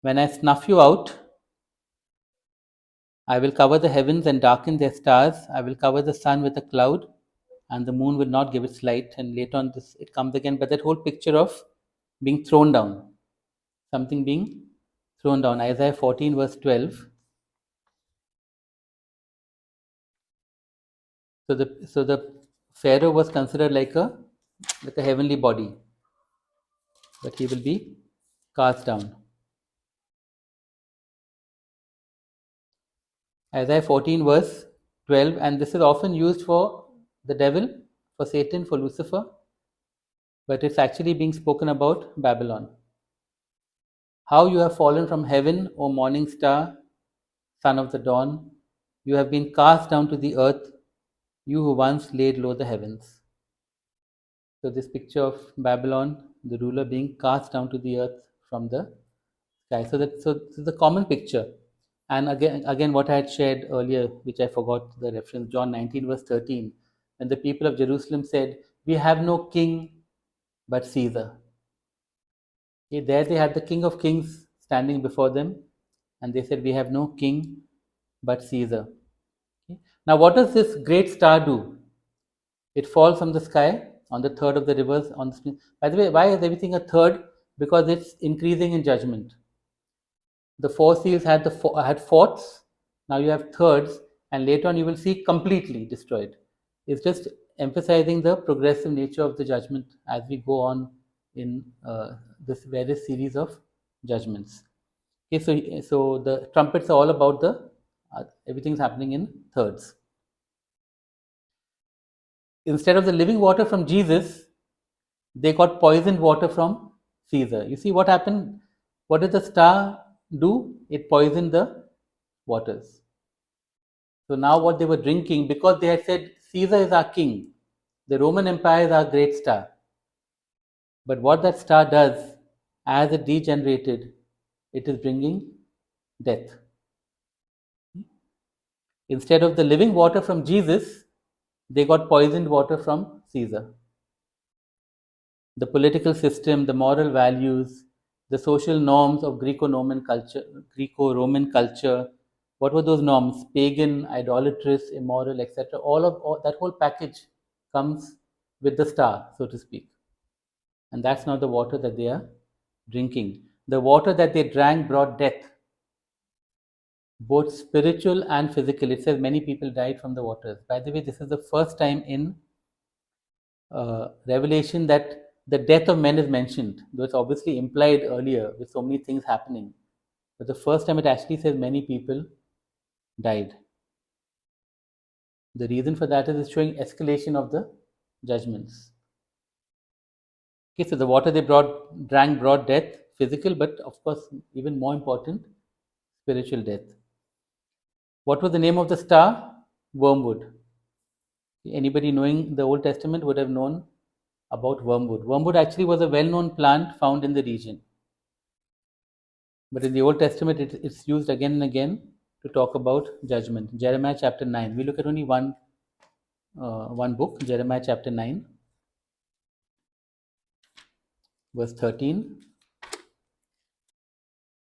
when I snuff you out, I will cover the heavens and darken their stars. I will cover the sun with a cloud, and the moon will not give its light. And later on, this it comes again. But that whole picture of being thrown down, something being thrown down. Isaiah 14, verse 12. So the Pharaoh was considered like a heavenly body, but he will be cast down. Isaiah 14, verse 12, and this is often used for the devil, for Satan, for Lucifer, but it's actually being spoken about Babylon. How you have fallen from heaven, O morning star, son of the dawn! You have been cast down to the earth, you who once laid low the heavens. So, this picture of Babylon, the ruler being cast down to the earth from the sky. So this is a common picture. And again, what I had shared earlier, which I forgot the reference, John 19, verse 13, when the people of Jerusalem said, "We have no king but Caesar." Okay, there they had the King of Kings standing before them, and they said, "We have no king but Caesar." Okay. Now, what does this great star do? It falls from the sky on the third of the rivers. By the way, why is everything a third? Because it's increasing in judgment. The four seals had fourths. Now you have thirds, and later on you will see completely destroyed. It's just emphasizing the progressive nature of the judgment as we go on in this various series of judgments. Okay, so the trumpets are all about the everything's happening in thirds. Instead of the living water from Jesus, they got poisoned water from Caesar. You see what happened? What did the star do? It poisoned the waters. So now what they were drinking, because they had said Caesar is our king, the Roman Empire is our great star. But what that star does, as it degenerated, it is bringing death. Instead of the living water from Jesus, they got poisoned water from Caesar. The political system, the moral values, the social norms of Greco-Roman culture. What were those norms? Pagan, idolatrous, immoral, etc. All that whole package comes with the star, so to speak. And that's not the water that they are drinking. The water that they drank brought death, both spiritual and physical. It says many people died from the waters. By the way, this is the first time in Revelation that the death of men is mentioned, though it's obviously implied earlier with so many things happening. But the first time it actually says many people died. The reason for that is it's showing escalation of the judgments. Okay, so the water they drank brought death, physical, but of course, even more important, spiritual death. What was the name of the star? Wormwood. Anybody knowing the Old Testament would have known about wormwood. Wormwood actually was a well known plant found in the region. But in the Old Testament, it's used again and again to talk about judgment. Jeremiah chapter 9. We look at only one book, Jeremiah chapter 9, verse 13.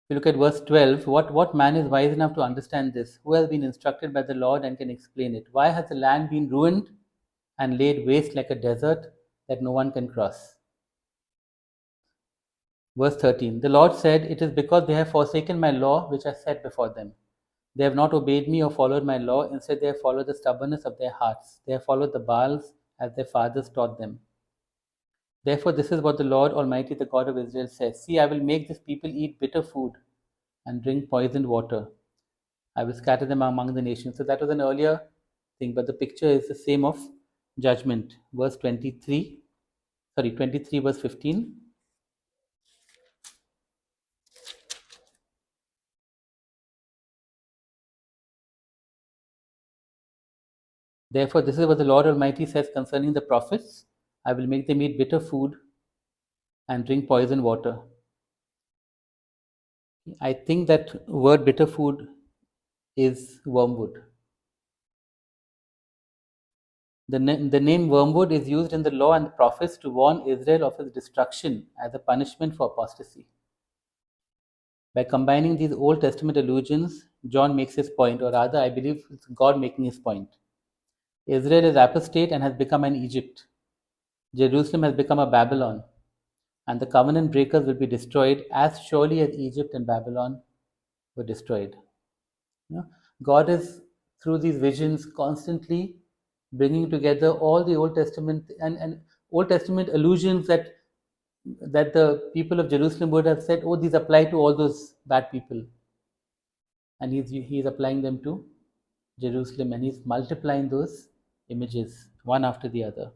We look at verse 12. What man is wise enough to understand this? Who has been instructed by the Lord and can explain it? Why has the land been ruined and laid waste like a desert that no one can cross. Verse 13, the Lord said, it is because they have forsaken my law which I set before them. They have not obeyed me or followed my law. Instead, they have followed the stubbornness of their hearts. They have followed the Baals as their fathers taught them. Therefore, this is what the Lord Almighty, the God of Israel, says: see, I will make this people eat bitter food and drink poisoned water. I will scatter them among the nations. So that was an earlier thing, but the picture is the same of judgment. Verse 23, 23, verse 15. Therefore, this is what the Lord Almighty says concerning the prophets: I will make them eat bitter food and drink poisoned water. I think that word bitter food is wormwood. The name wormwood is used in the law and the prophets to warn Israel of its destruction as a punishment for apostasy. By combining these Old Testament allusions, John makes his point, or rather, I believe it's God making his point. Israel is apostate and has become an Egypt. Jerusalem has become a Babylon, and the covenant breakers will be destroyed as surely as Egypt and Babylon were destroyed. You know, God is, through these visions, constantly bringing together all the Old Testament and Old Testament allusions that the people of Jerusalem would have said, oh, these apply to all those bad people. And he's applying them to Jerusalem, and he's multiplying those images one after the other.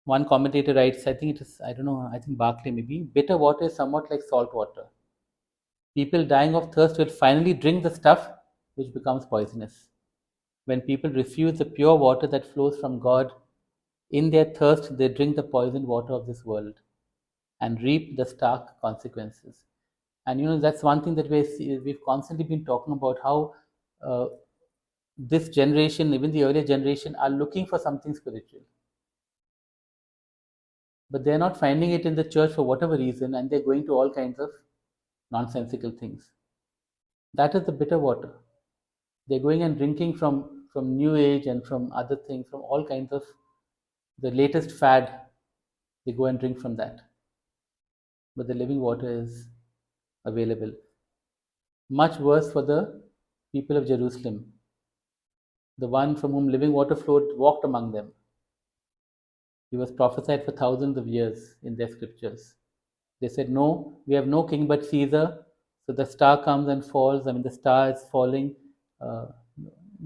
One commentator writes, I think it is, I don't know, I think Barclay maybe, bitter water is somewhat like salt water. People dying of thirst will finally drink the stuff which becomes poisonous. When people refuse the pure water that flows from God, in their thirst they drink the poisoned water of this world and reap the stark consequences. And that's one thing that we've constantly been talking about, how uh, this generation, even the earlier generation, are looking for something spiritual. But they're not finding it in the church for whatever reason, and they're going to all kinds of nonsensical things. That is the bitter water. They're going and drinking from New Age and from other things, from all kinds of the latest fad. They go and drink from that. But the living water is available. Much worse for the people of Jerusalem. The one from whom living water flowed walked among them. He was prophesied for thousands of years in their scriptures. They said, no, we have no king but Caesar. So the star comes and falls. I mean, the star is falling, uh,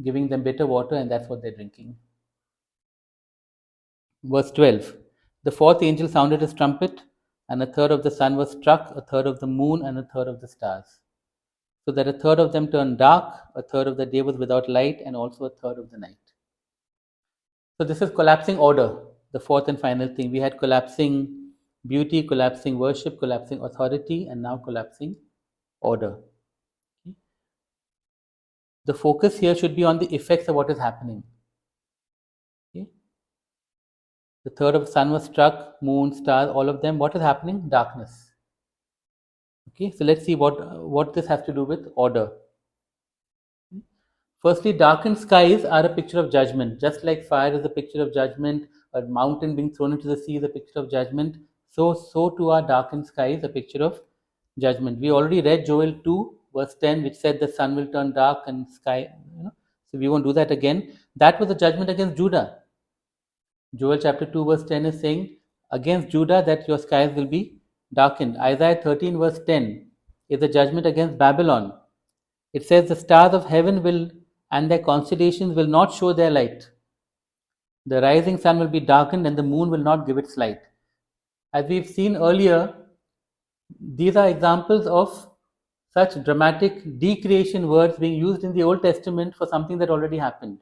giving them bitter water, and that's what they're drinking. Verse 12, the fourth angel sounded his trumpet, and a third of the sun was struck, a third of the moon, and a third of the stars. So that a third of them turned dark, a third of the day was without light, and also a third of the night. So this is collapsing order, the fourth and final thing. We had collapsing beauty, collapsing worship, collapsing authority, and now collapsing order. The focus here should be on the effects of what is happening. Okay? The third of the sun was struck, moon, stars, all of them. What is happening? Darkness. Okay, so let's see what this has to do with order. Firstly, darkened skies are a picture of judgment. Just like fire is a picture of judgment, a mountain being thrown into the sea is a picture of judgment, so too are darkened skies a picture of judgment. We already read Joel 2, verse 10, which said the sun will turn dark and sky, so we won't do that again. That was a judgment against Judah. Joel chapter 2, verse 10 is saying, against Judah, that your skies will be darkened. Isaiah 13, verse 10 is a judgment against Babylon. It says, the stars of heaven will and their constellations will not show their light. The rising sun will be darkened and the moon will not give its light. As we've seen earlier, these are examples of such dramatic decreation words being used in the Old Testament for something that already happened,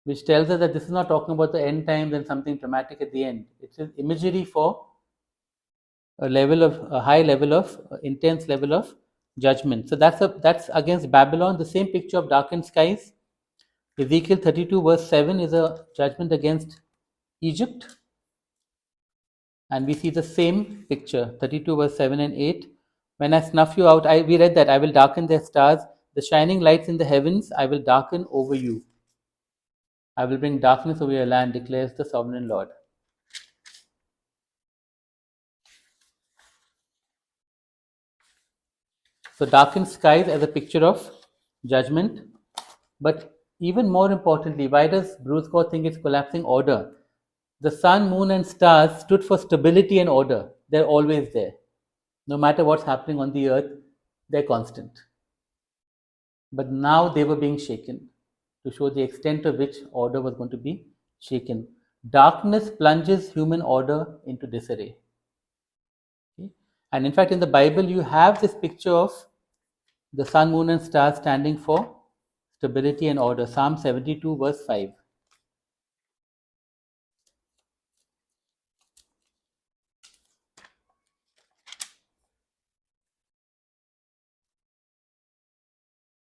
which tells us that this is not talking about the end times and something dramatic at the end. It's an imagery for a high level of intense level of judgment. So that's against Babylon. The same picture of darkened skies. Ezekiel 32 verse 7 is a judgment against Egypt, and we see the same picture, 32 verse 7 and 8. When I snuff you out, we read that I will darken their stars, the shining lights in the heavens I will darken over you. I will bring darkness over your land, declares the sovereign Lord. So, darkened skies as a picture of judgment. But even more importantly, why does Bruce Gore think it's collapsing order? The sun, moon, and stars stood for stability and order. They're always there. No matter what's happening on the earth, they're constant. But now they were being shaken to show the extent to which order was going to be shaken. Darkness plunges human order into disarray. Okay? And in fact, in the Bible, you have this picture of the sun, moon, and stars standing for stability and order. Psalm 72, verse 5.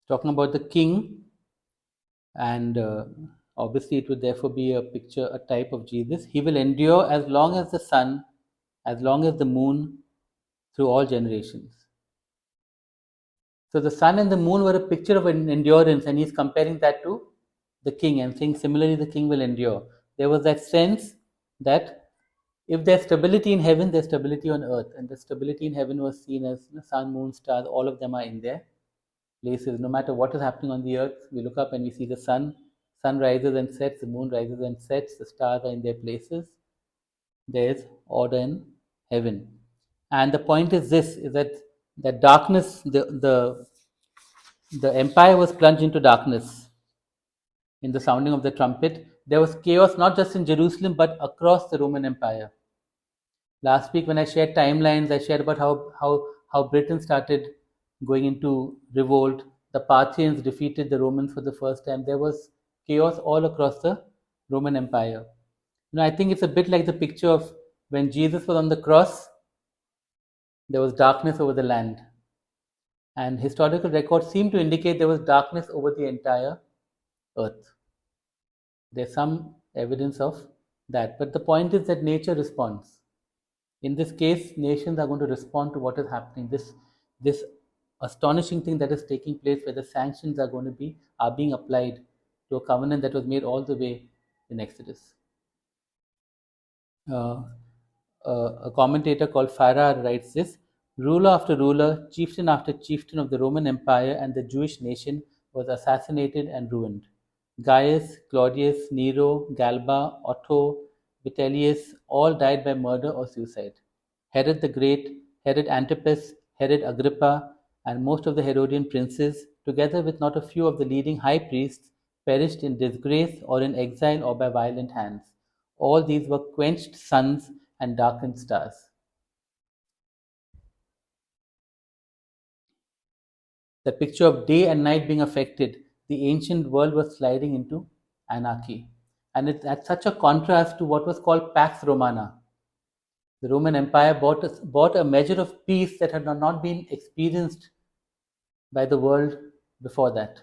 Talking about the king, and obviously it would therefore be a picture, a type of Jesus. He will endure as long as the sun, as long as the moon, through all generations. So the sun and the moon were a picture of an endurance, and he's comparing that to the king and saying similarly the king will endure. There was that sense that if there's stability in heaven, there's stability on earth, and the stability in heaven was seen as sun, moon, stars, all of them are in their places. No matter what is happening on the earth, we look up and we see the sun rises and sets, the moon rises and sets, the stars are in their places. There's order in heaven. And the point is this, is that darkness, the empire was plunged into darkness in the sounding of the trumpet. There was chaos not just in Jerusalem but across the Roman Empire. Last week, when I shared timelines, I shared about how Britain started going into revolt. The Parthians defeated the Romans for the first time. There was chaos all across the Roman Empire. I think it's a bit like the picture of when Jesus was on the cross, there was darkness over the land. And historical records seem to indicate there was darkness over the entire earth. There's some evidence of that. But the point is that nature responds. In this case, nations are going to respond to what is happening. This astonishing thing that is taking place, where the sanctions are being applied to a covenant that was made all the way in Exodus. Uh, a commentator called Farrar writes this: ruler after ruler, chieftain after chieftain of the Roman Empire and the Jewish nation was assassinated and ruined. Gaius, Claudius, Nero, Galba, Otto, Vitellius all died by murder or suicide. Herod the Great, Herod Antipas, Herod Agrippa, and most of the Herodian princes, together with not a few of the leading high priests, perished in disgrace or in exile or by violent hands. All these were quenched suns and darkened stars. The picture of day and night being affected, the ancient world was sliding into anarchy. And it's at such a contrast to what was called Pax Romana. The Roman Empire brought a measure of peace that had not been experienced by the world before that.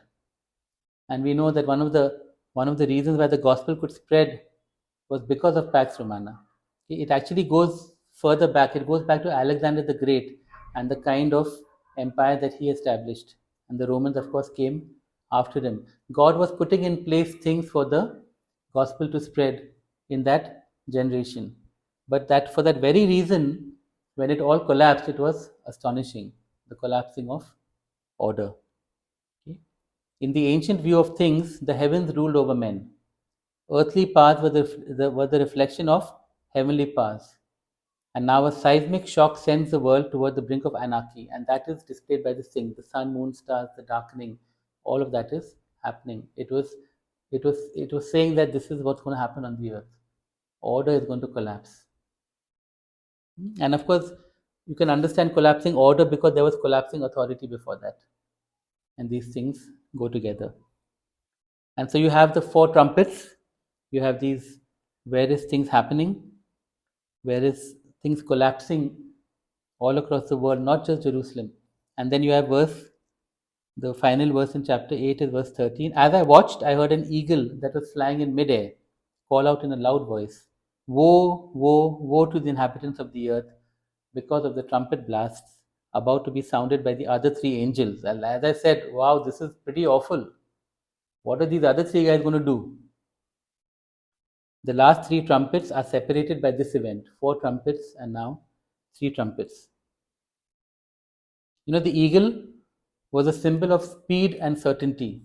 And we know that one of the reasons why the gospel could spread was because of Pax Romana. It actually goes further back. It goes back to Alexander the Great and the kind of empire that he established. And the Romans, of course, came after him. God was putting in place things for the gospel to spread in that generation. But that for that very reason, when it all collapsed, it was astonishing, the collapsing of order. Okay? In the ancient view of things, the heavens ruled over men. Earthly powers were the reflection of heavenly powers. And now a seismic shock sends the world toward the brink of anarchy, and that is displayed by this thing: the sun, moon, stars, the darkening, all of that is happening. It was saying that this is what's going to happen on the earth. Order is going to collapse. And of course, you can understand collapsing order because there was collapsing authority before that. And these things go together. And so you have the four trumpets, you have these various things happening, various things collapsing all across the world, not just Jerusalem. And then you have the final verse in chapter 8 is verse 13. As I watched, I heard an eagle that was flying in midair call out in a loud voice, woe, woe, woe to the inhabitants of the earth because of the trumpet blasts about to be sounded by the other three angels. And as I said, wow, this is pretty awful. What are these other three guys going to do? The last three trumpets are separated by this event: four trumpets and now three trumpets. The eagle was a symbol of speed and certainty.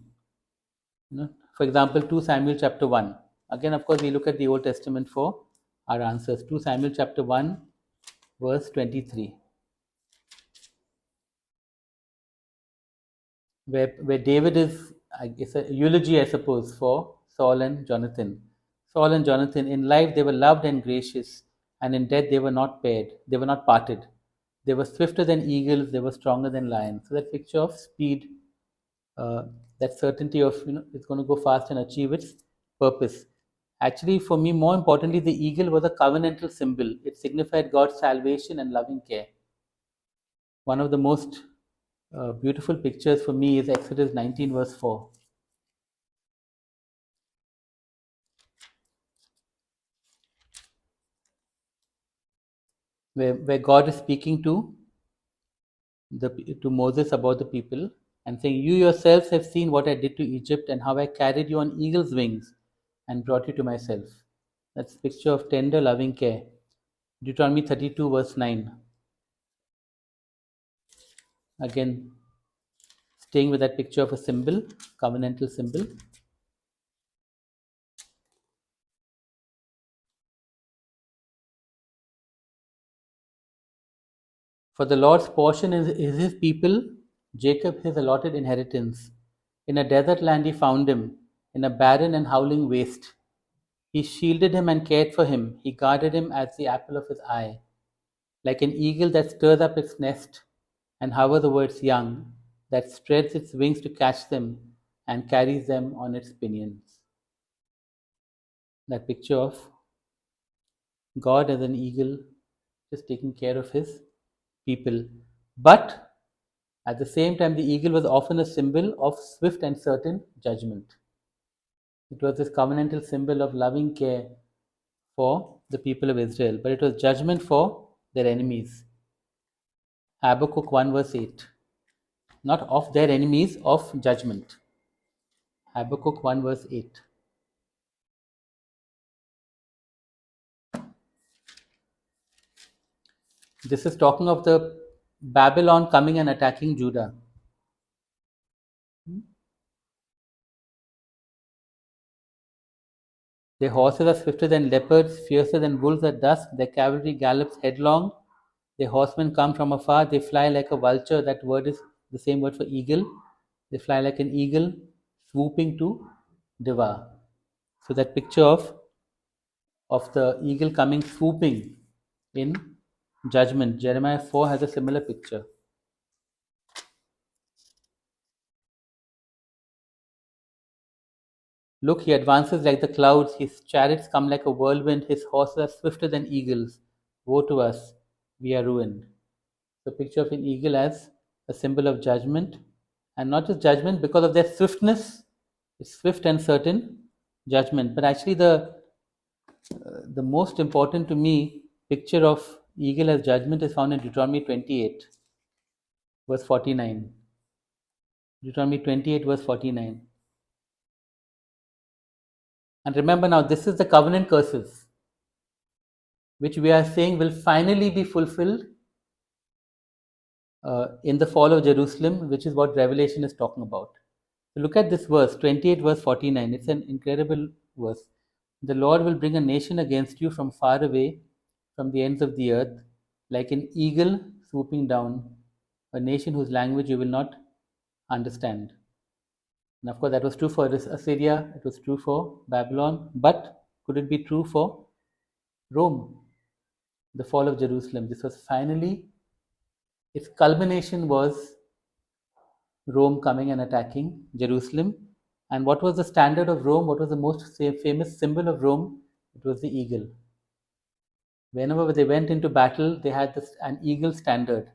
For example, 2 Samuel chapter 1. Again, of course, we look at the Old Testament for our answers. 2 Samuel chapter 1, verse 23, where David is, it's a eulogy, I suppose, for Saul and Jonathan. Saul and Jonathan, in life they were loved and gracious, and in death they were not paired, they were not parted. They were swifter than eagles, they were stronger than lions. So that picture of speed, uh, that certainty of it's going to go fast and achieve its purpose. Actually, for me, more importantly, the eagle was a covenantal symbol. It signified God's salvation and loving care. One of the most beautiful pictures for me is Exodus 19, verse 4, where God is speaking to Moses about the people and saying, "You yourselves have seen what I did to Egypt and how I carried you on eagle's wings and brought you to myself." That's a picture of tender, loving care. Deuteronomy 32, verse 9. Again, staying with that picture of a symbol, covenantal symbol. For the Lord's portion is his people, Jacob his allotted inheritance. In a desert land he found him, in a barren and howling waste. He shielded him and cared for him. He guarded him as the apple of his eye. Like an eagle that stirs up its nest and hovers over its young, that spreads its wings to catch them and carries them on its pinions. That picture of God as an eagle just taking care of his people. But at the same time, the eagle was often a symbol of swift and certain judgment. It was this covenantal symbol of loving care for the people of Israel, but it was judgment for their enemies. Habakkuk 1 verse 8. Not of their enemies, of judgment. Habakkuk 1 verse 8. This is talking of the Babylon coming and attacking Judah. Their horses are swifter than leopards, fiercer than wolves at dusk. Their cavalry gallops headlong. Their horsemen come from afar. They fly like a vulture. That word is the same word for eagle. They fly like an eagle, swooping to devour. So that picture of the eagle coming swooping in judgment. Jeremiah 4 has a similar picture. Look, he advances like the clouds, his chariots come like a whirlwind, his horses are swifter than eagles. Woe to us, we are ruined. The picture of an eagle as a symbol of judgment, and not just judgment because of their swiftness, it's swift and certain judgment. But actually, the most important to me picture of eagle as judgment is found in Deuteronomy 28, verse 49. Deuteronomy 28, verse 49. And remember now, this is the covenant curses, which we are saying will finally be fulfilled in the fall of Jerusalem, which is what Revelation is talking about. So look at this verse, 28, verse 49. It's an incredible verse. The Lord will bring a nation against you from far away, from the ends of the earth, like an eagle swooping down, a nation whose language you will not understand. And of course, that was true for Assyria, it was true for Babylon, but could it be true for Rome? The fall of Jerusalem. This was finally, its culmination was Rome coming and attacking Jerusalem. And what was the standard of Rome? What was the most famous symbol of Rome? It was the eagle. Whenever they went into battle, they had an eagle standard,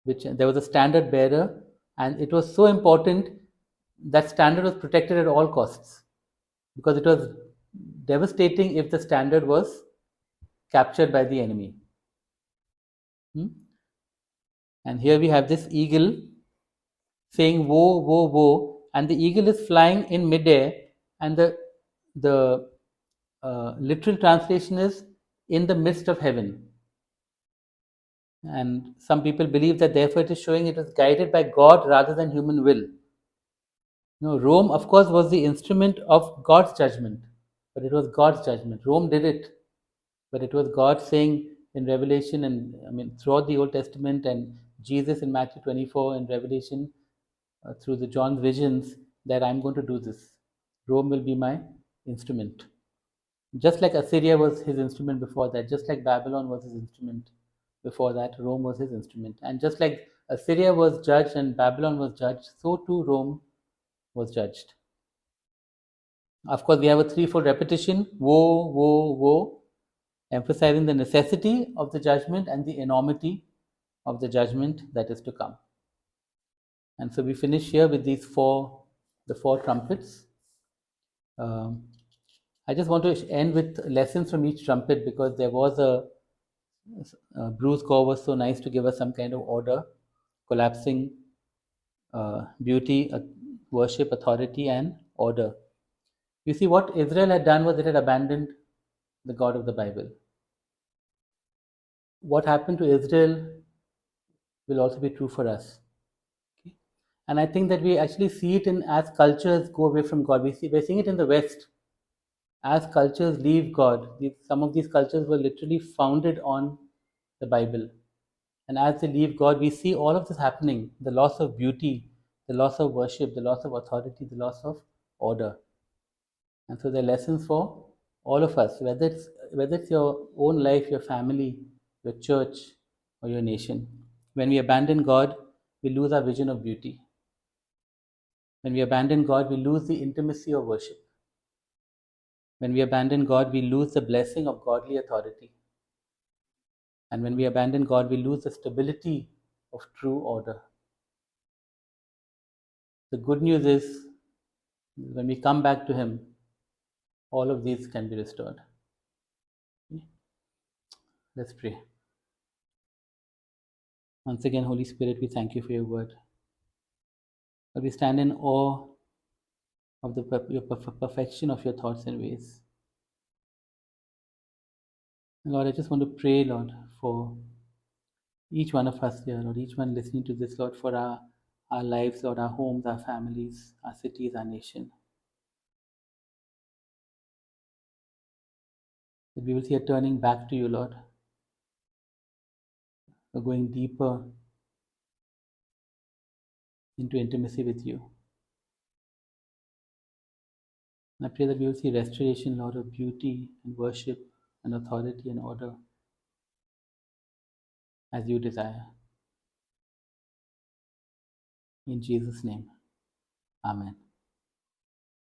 which there was a standard bearer, and it was so important that standard was protected at all costs because it was devastating if the standard was captured by the enemy. Hmm? And here we have this eagle saying woe, woe, woe, and the eagle is flying in midair, and the literal translation is in the midst of heaven. And some people believe that therefore it is showing it was guided by God rather than human will. No, Rome, of course, was the instrument of God's judgment, but it was God's judgment. Rome did it, but it was God saying in Revelation, and I mean throughout the Old Testament, and Jesus in Matthew 24 and Revelation, through the John's visions, that I'm going to do this. Rome will be my instrument. Just like Assyria was his instrument before that, just like Babylon was his instrument before that, Rome was his instrument. And just like Assyria was judged and Babylon was judged, so too Rome was judged. Of course, we have a threefold repetition: woe, woe, woe, emphasizing the necessity of the judgment and the enormity of the judgment that is to come. And so we finish here with the four trumpets. Um, I just want to end with lessons from each trumpet, because there was Bruce Gore was so nice to give us some kind of order, collapsing beauty, worship, authority, and order. You see, what Israel had done was it had abandoned the God of the Bible. What happened to Israel will also be true for us. Okay? And I think that we actually see it in as cultures go away from God. We're seeing it in the West. As cultures leave God, some of these cultures were literally founded on the Bible. And as they leave God, we see all of this happening: the loss of beauty, the loss of worship, the loss of authority, the loss of order. And so they're lessons for all of us, whether it's your own life, your family, your church, or your nation. When we abandon God, we lose our vision of beauty. When we abandon God, we lose the intimacy of worship. When we abandon God, we lose the blessing of godly authority. And when we abandon God, we lose the stability of true order. The good news is, when we come back to Him, all of these can be restored. Let's pray. Once again, Holy Spirit, we thank you for your word. But we stand in awe of the perfection of your thoughts and ways. And Lord, I just want to pray, Lord, for each one of us here, Lord, each one listening to this, Lord, for our lives, Lord, our homes, our families, our cities, our nation. That we will see a turning back to you, Lord. We're going deeper into intimacy with you. And I pray that we will see restoration, Lord, of beauty and worship and authority and order as you desire. In Jesus' name, amen.